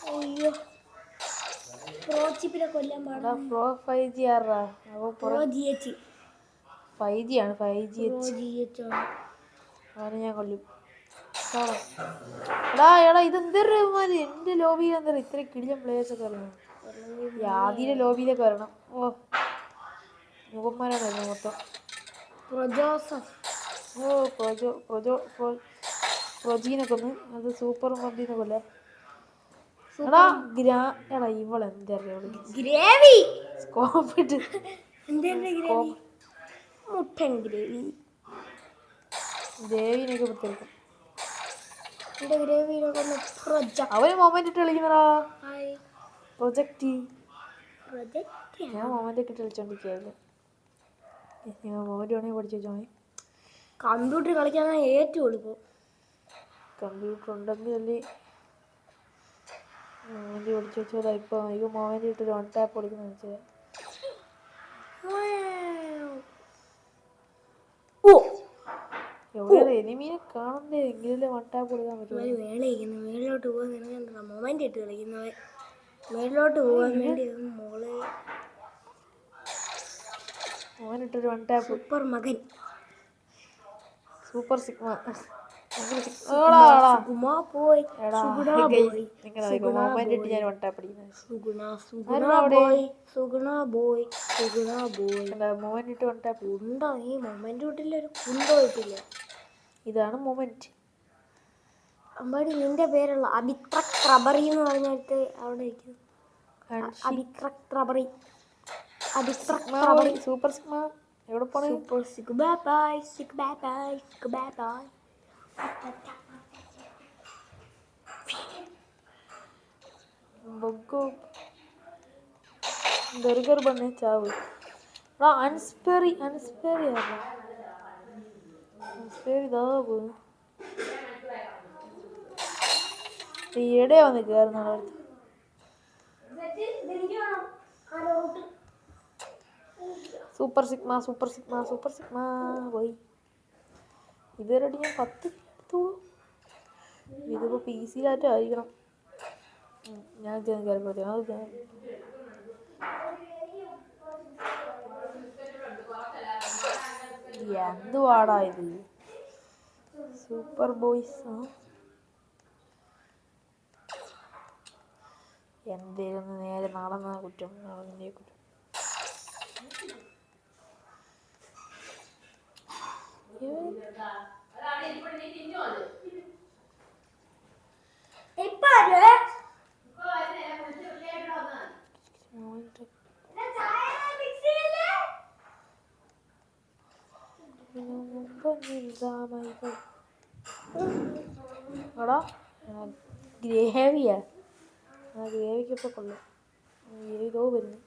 അയ്യോ പ്രോച്ചിപ്പിനെ കൊല്ലാൻ എടാ പാടില്ല. പ്രോ 5G ആറാ അപ്പോൾ പ്രോ ജി എച്ച് 5G ആണ് 5GH. ആണ്. അവനെ ഞാൻ കൊല്ലും. എടാ എടാ ഇതെന്തൊരു മാതിരി എൻ്റെ ലോബിയിൽ എന്താ ഇത്ര കിടിലൻ പ്ലേയേഴ്സ് ഒക്കെ വരണം. ആദ്യ ലോബിയിലേക്ക് വരണം. ഓ മുഖന്മാരാണ് വരുന്നത് മൊത്തം. ജോസഫ് ഓ പ്രൊജീനൊക്കെ ഒന്ന് അത് സൂപ്പർ മന്തിനെ കൊല്ലേ. എടാ എടാ ഇവളെന്തറിയാ ഗ്രേവി സ്കോപ്പ് ഇട്ട് ഗ്രേവി സ്കോപ്പ് മുട്ടൻ ഗ്രേവി. ദേവിനൊക്കെ പ്രത്യേകം. എൻ്റെ ഗ്രേവിയിലൊക്കെ അവന് മൊമെന്റ് ഇട്ട് കളിക്കുന്നടാ പ്രൊജക്റ്റ്. പ്രൊജക്റ്റ് ഞാൻ മൊമെന്റ് ഒക്കെ ഇട്ട് കളിച്ചോണ്ടിരിക്കുകയായിരുന്നു. നിങ്ങൾ മൊമെന്റ് വേണമെങ്കിൽ പഠിച്ചു വെച്ചോണേ. കമ്പ്യൂട്ടർ കളിക്കാൻ ഏറ്റവും എളുപ്പം. കമ്പ്യൂട്ടർ ഉണ്ടെങ്കിൽ അല്ലേ മൊമെന്റ് പഠിച്ചു വെച്ചോതാ. ഇപ്പോൾ മൊമെന്റ് ഇട്ടൊരു 1 ടാപ്പ് പഠിക്കുന്ന വെച്ചാൽ എവിടെയാണ് എനിമീനെ കാണണ്ടേ എങ്കിലല്ലേ 1 ടാപ്പ് കൊടുക്കാൻ പറ്റുള്ളൂ. മേളിലോട്ട് പോകാൻ നിനക്ക് മൊമെന്റ് ഇട്ട് കളിക്കുന്നവൻ മേളിലോട്ട് പോകാൻ വേണ്ടി മോളെ മൊമെന്റ് ഇട്ടൊരു 1 ടാപ്പ്. സൂപ്പർ മകൻ സൂപ്പർ സിഗ്മ. മൊമെന്റ് ഇട്ട് ഞാൻ 1 ടാപ്പ് അടിക്കുന്നത്. മൊമെന്റ് ഇട്ട് 1 ടാപ്പ് ഉണ്ടോ ഈ മൊമെന്റ് ഇട്ടില്ല ഒരു കുന്തോ ഇട്ടില്ല. ഇതാണ് മൊമെന്റ്. അമ്പാടി നിന്റെ പേരുള്ള അഭിക്രക് റബറി എന്ന് പറഞ്ഞിട്ട് അവിടെ അഭിക്രക് റബറി സൂപ്പർ സിഗ്മ എവിടെ പോണേ? Super sigma bye sigma bye sigma bye. Burger ബണ്ണേ ചാവ്. അൻസ്പെറി ഇതാ പോയി ഈയിടെ വന്ന് കയറുന്ന സൂപ്പർ സിഗ്മ പോയി. ഇതുവരെ ഞാൻ 10 എടുത്തോളൂ. ഇതിപ്പോൾ PC-യിലാറ്റം ആയിരിക്കണം. ഞാൻ കയറിപ്പോട്ടെ. എന്തുവാടാ ഇത് സൂപ്പർ ബോയ്സ്. എന്തേലും നേരെ നടന്ന കുറ്റം നടന്നേ കുറ്റം. എടാ ഗ്രേവിയാ ഗ്രേവിക്കൊക്കെ കൊള്ളാം. ഗ്രേവിതോ വരുന്നു.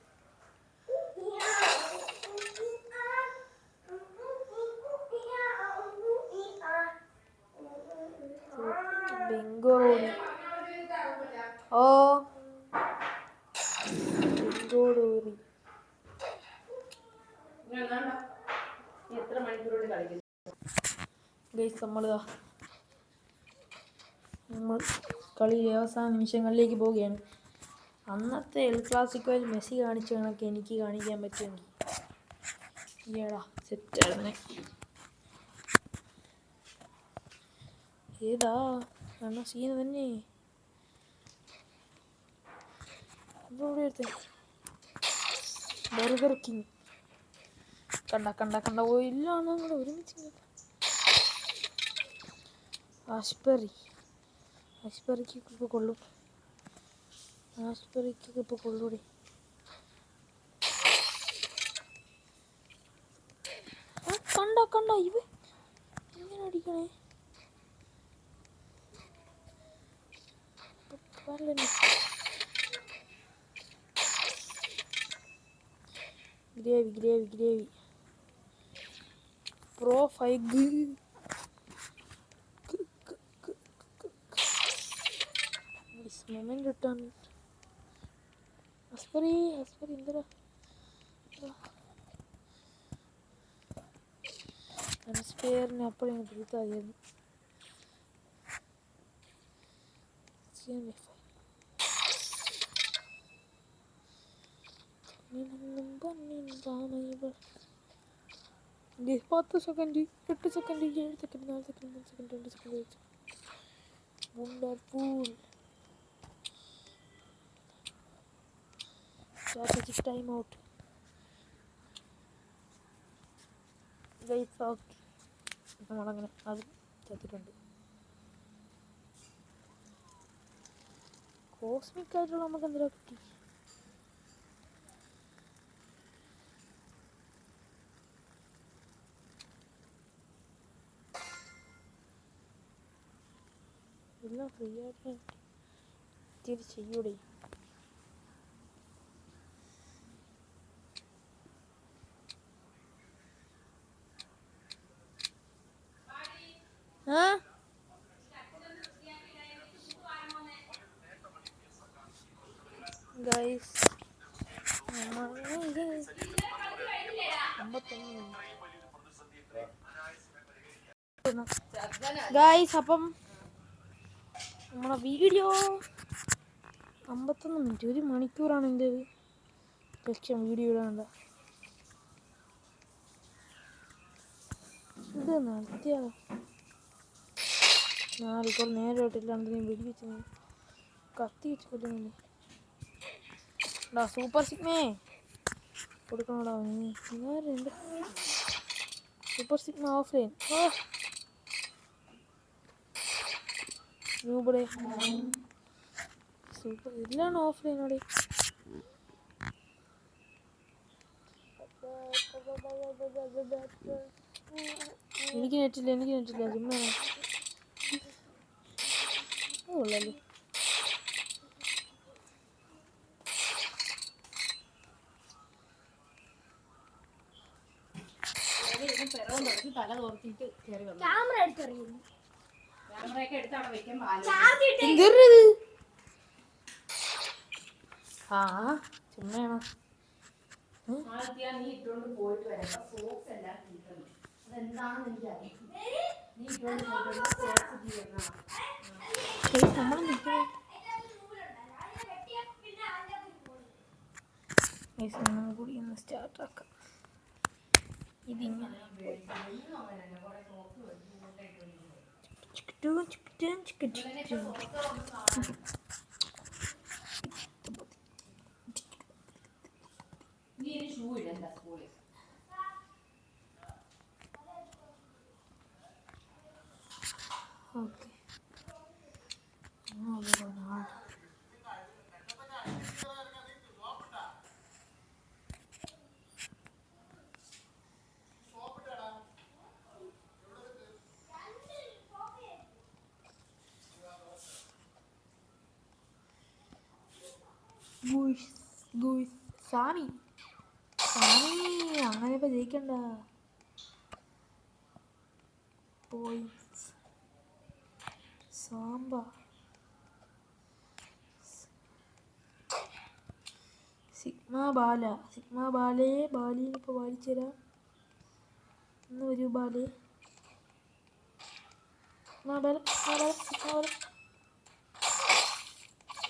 ബെങ്കോറോണി ഓ ബെങ്കോറോണി നമ്മൾ കളിയിലെ അവസാന നിമിഷങ്ങളിലേക്ക് പോവുകയാണ്. അന്നത്തെ എൽ ക്ലാസിക്കോയിൽ മെസ്സി കാണിച്ച കണക്ക് എനിക്ക് കാണിക്കാൻ പറ്റുമെങ്കിൽ ഏടാ സെറ്റായിരുന്നേ. ഏതാ കാരണം സീന തന്നെ ബർഗർ കിങ് കണ്ട പോയില്ല. ഞങ്ങൾ ഒരുമിച്ച് ആഷ്പറിക്കൊക്കെ ഇപ്പോൾ കൊള്ളും. ആഷ്പറിക്കൊക്കെ ഇപ്പോൾ കൊള്ളൂടെ. കണ്ട ഇവ എങ്ങനെ അടിക്കണേ. ഗ്രേവി പ്രോ 5 മൊമെന്റ് ഇട്ടാണ്. അസ്പറി എന്തരാ പേരിനെ അപ്പോഴും എടുത്തായിരുന്നു. പത്ത് second, 8 second, 7 second, 4 second, 3 second, 2 second. Wonderful. strategic time out. Guys okay, നമ്മളങ്ങനെ അത് ചത്തിട്ടുണ്ട്. കോസ്മിക് ആയിട്ടുള്ള നമുക്ക് എന്തിനാ കിട്ടി? എല്ലാം ഫ്രീ ആയിട്ട് തിരിച്ചെയ്യൂടെ. ഗൈസ് ഗൈസ് അപ്പം നമ്മളെ വീഡിയോ 51 മിനിറ്റ്, 1 മണിക്കൂറാണ് എൻ്റെ ലക്ഷ്യം വീഡിയോ ഇടാണ്ട. ഇത് നടത്തിയാലോ? ഞാനിപ്പോൾ നേരിട്ടില്ലാണ്ട് നീ വെടിവെച്ച് കത്തി വെച്ച് കൊല്ലുന്നില്ലേ? സൂപ്പർ സിഗ്മേ കൊടുക്കണോടാ. ഞാനുണ്ട് സൂപ്പർ സിഗ്മ ഓഫ്ലൈൻ. ഇവിടെ സൂപ്പർ എല്ലാം ഓഫ്ലൈനോടെ. എനിക്ക് നെറ്റില്ല ചുമ്മാ ഉള്ളല്ലേ. ക്യാമറ എടുത്തെറിയുന്നു. ചുമ്മാണോ? കൂടി ഒന്ന് സ്റ്റാർട്ടാക്കാം. ഇതിങ്ങനെ ഓക്കെ. സാമി അങ്ങനെ ഇപ്പൊ ജയിക്കണ്ട. പോയിന്റ്സ് സാമ്പ സിഗ്മ ബാലീനെ ഇപ്പോൾ വായിച്ചുതരാം. ഒന്ന് വരൂ ബാലേ.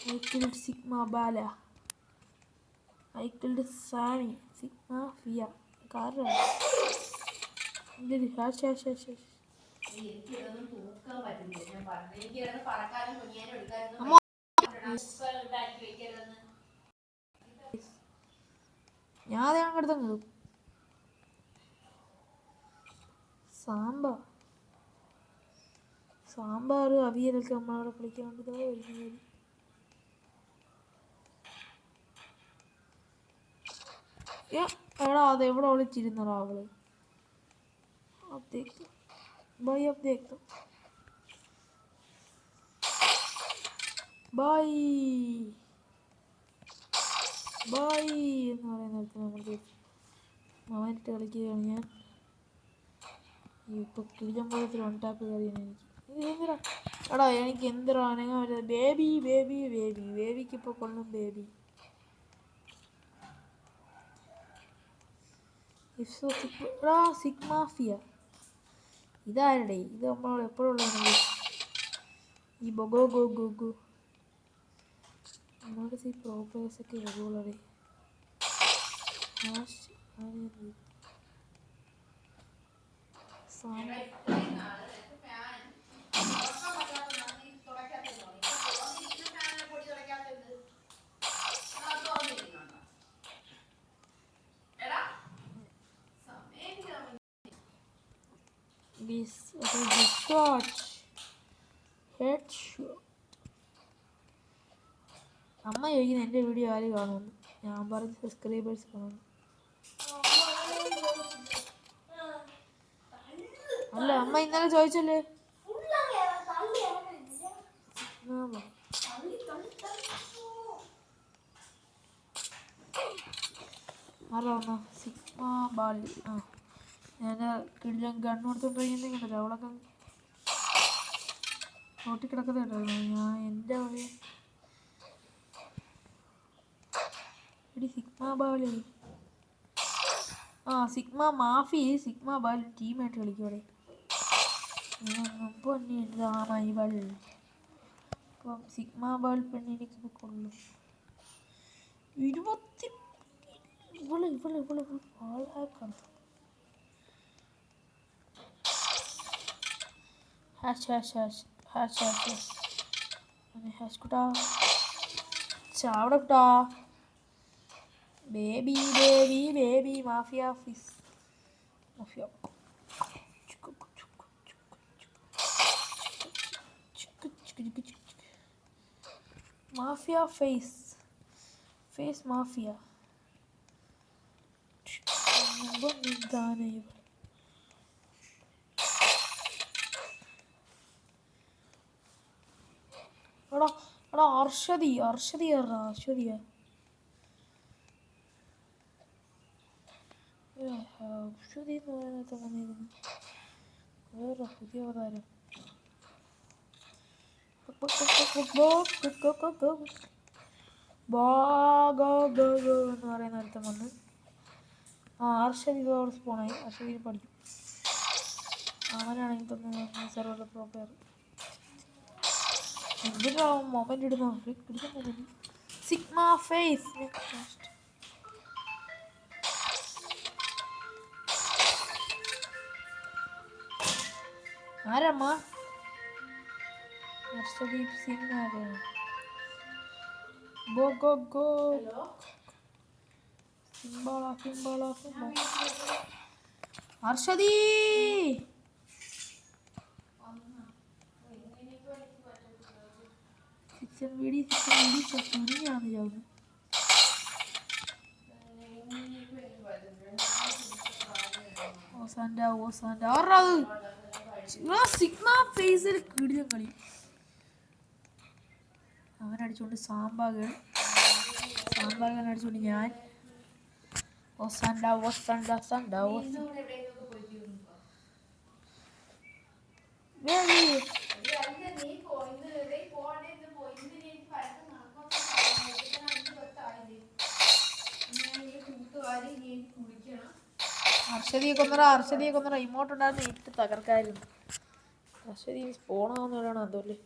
I killed Sigma Bala. I killed Sami. Sigma Fia. Karra. ഞാൻ അതാണ് കിടത്തത്. സാമ്പാർ അവിയലൊക്കെ നമ്മളവിടെ കളിക്കാണ്ട് വരുന്നത്. എടാ അതെവിടെ ഒളിച്ചിരുന്നടാ അവള്? ബൈ എന്ന് പറയുന്നിടത്ത് നമുക്ക് മാനിട്ട് കളിക്കുകയാണ് ഞാൻ. ഇപ്പൊ കിളിജമ്പളത്തിൽ ഒണ്ടാപ്പ് കയറിയാണ് എനിക്ക്. എടാ എനിക്ക് എന്തിനാ അനങ്ങാൻ പറ്റുന്നത്? ബേബിക്ക് ഇപ്പൊ കൊള്ളും ബേബി. സിഗ്മാഫിയ ഇതാരുടെ ഇത് നമ്മൾ എപ്പോഴുള്ളതാണ് ഈ ബൊഗോ ഗോ ഗോ ഗോ നമ്മുടെ ഈ പ്രോപ്പേഴ്സൊക്കെ റെഗുലറി അമ്മ ചോദിക്കുന്നത് എൻ്റെ വീഡിയോ ആര് കാണുമെന്ന്. ഞാൻ പറഞ്ഞ സബ്സ്ക്രൈബേഴ്സ് കാണുന്നു. അല്ല അമ്മ ഇന്നലെ ചോദിച്ചല്ലേ. ആരാ സിഗ്മ ബാലി. ആ ഞാൻ കിടിലം ഗണ്ണ് കൊടുത്തോണ്ടിരിക്കുന്നുണ്ടല്ലോ അവളൊക്കെ ഓട്ടിക്കിടക്കുന്നുണ്ടായിരുന്നു. ഞാൻ എൻ്റെ എടി സിഗ്മ ബാലി. ആ സിഗ്മ മാഫി സിഗ്മ ബാലി ടീമായിട്ട് കളിക്കൂടെ. പൊന്നി ഇവൾ ഇപ്പം സിഗ്മ ബാൽ പെണ്ണിനിക്ക് കൊള്ളു 20 ഇവള് ആളാക്കണം. കുട്ടാ ചാവടട്ടാ baby baby baby mafia face mafia mafia face mafia എടാ അർഷതി എന്ന് പറയുന്നത് വന്നിരുന്നു. വേറെ പുതിയ അവതാരം എന്ന് പറയുന്ന ഒരുത്തം വന്ന്. ആ അർഷദി പോണായി. അർഷദി പഠിക്കും. അവനാണെങ്കിൽ തന്നെ സെർവറിലെ പ്രോപ്പർ എന്തിനാ മൊമെന്റ് ഇടുന്ന പിടിക്കാൻ. സിഗ്മ ഫേസ് ആരമ്മ ഹർഷദീപ് സിംഗ് ആരാണ്. ഗോ സിംബാള ഹർഷദീ വീടി ചത്തുണിയാണ് ചാവുന്നത്. ഓസാൻ്റെ ആറാത് സിഗ്മ ഫേസിൽ കിടിലം കളി. അവനടിച്ചുകൊണ്ട് സാമ്പാകൾ അടിച്ചുകൊണ്ട് ഞാൻ ഹർഷദിയെ കൊന്നറ ഇമോട്ട് ഉണ്ടായിരുന്നു. ഇട്ട് തകർക്കായിരുന്നു. ഹർഷദി സ്പോണാവുന്നവരാണ് അതല്ലേ.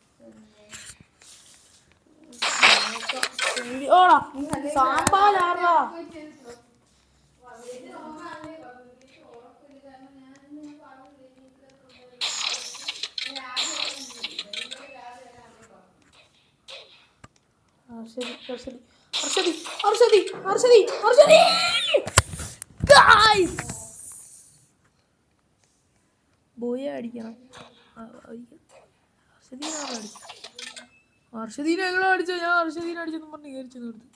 സാമ്പാറാ ഹർഷദി ബോയ അടിക്കണം. ഹർഷദീനെ എങ്ങനെ അടിച്ചോ. ഞാൻ ഹർഷദീനെ അടിച്ചെന്ന് പറഞ്ഞ് കയറിച്ചു നിർത്തി.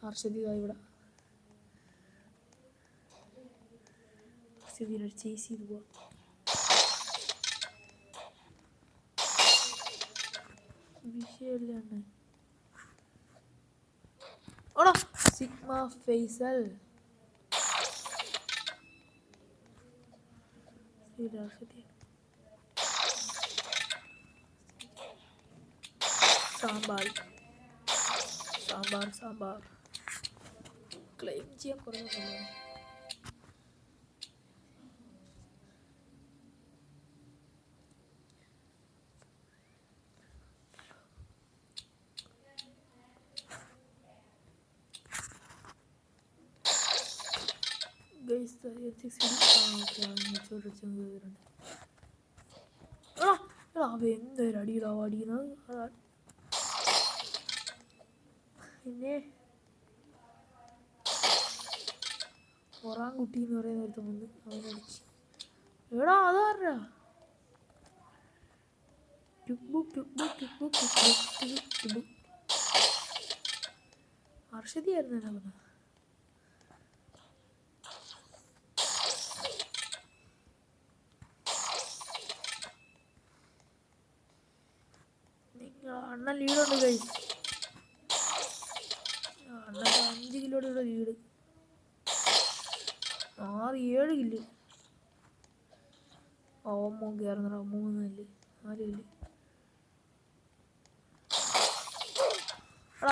ഹർഷദി ഇവിടെ ഹർഷദീനെ ചേസ് ചെയ്ത് പോവാ. വിഷയല്ലേ ഓടാ സിഗ്മ ഫേസൽ സാമ്പാർ ക്ലെയിം ചെയ്യാൻ കുറഞ്ഞ ഈസ് ദ M60. ഓക്കെ അവൻ ഹെഡ്ഷോട്ട് അടിച്ച് കയറിയിട്ടുണ്ട്. എടാ എടാ അവ എന്തൊരു അടിയിടാ അടിയുന്നത്. അതാണ് പിന്നെ ഒറാൻകുട്ടി എന്ന് പറയുന്ന ഒരുത്തം വന്ന് അവനടിച്ച്. എടാ അതാരാ അർഷദിയായിരുന്നു എന്നാ പറഞ്ഞത്. അണ്ണൻ ലീഡുണ്ട് കഴിച്ച്. അണ്ണൻ 5 കിലോയുടെ ലീഡ്. 6-7 കില്ല്. ഓമ്മോ കയറുന്നോ 3 കില്ല് 4 കില്ല്.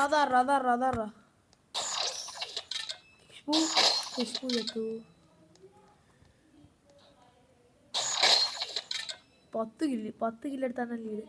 അതാറാ ഖുഷ്ബു ചത്തു. 10 കില്ല് എടുത്താണ് ലീഡ്.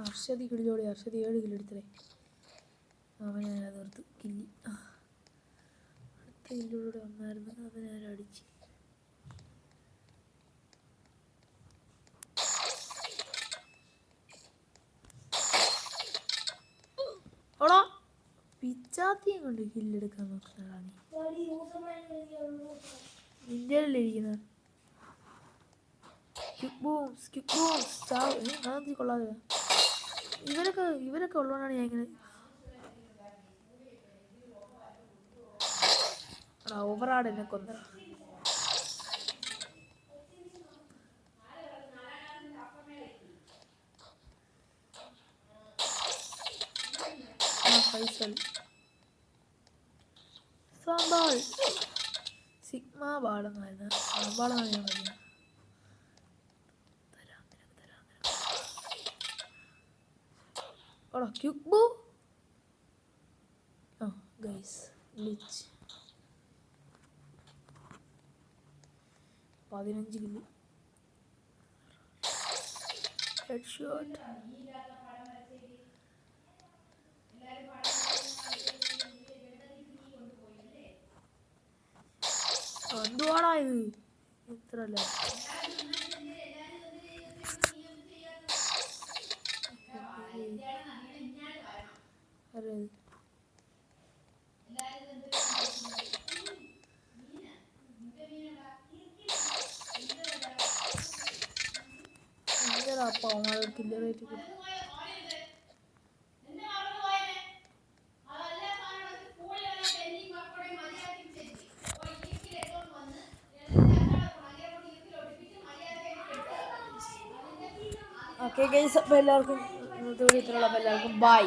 അർഷദി കിളിയോടെ 7 കില്ല് എടുത്തേ. അവനെ നിർത്ത് കില്ലി. അടുത്ത കില്ലോടെ വന്നായിരുന്നു, അവനെ അടിച്ച്. ഓടാ പിച്ചാത്തിയും കൊണ്ട് കില്ലെടുക്കാൻ നോക്കുന്നതാണ് നിന്റെ ഇരിക്കുന്നത്. അതെന്ത് കൊള്ളാതെ. ഇവരൊക്കെ ഉള്ളതുകൊണ്ടാണ് ഞാൻ ഇങ്ങനെ ഓവറാട് എന്നെ കൊന്ന. ഫൈസൽ സാമ്പാൾ സിഗ്മ ബാളെന്നായിരുന്നു. സാമ്പാളെന്നാണ് ഞാൻ പറയുന്നത്. ഓടാ ക്യുബു. ആ ഗൈസ് ഗ്ലിച്ച് 15 കില്ല് ഹെഡ്ഷോട്ട്. എന്തുവാടാ ഇത് എത്രല്ല. അപ്പൊ അവന്മാർ കില്ല് റേറ്റ് കിട്ടും. ഓക്കെ ഗൈസ്, അപ്പോൾ എല്ലാവർക്കും ഇന്നത്തെ വീഡിയോ ഇത്രയുള്ള. എല്ലാവർക്കും ബൈ.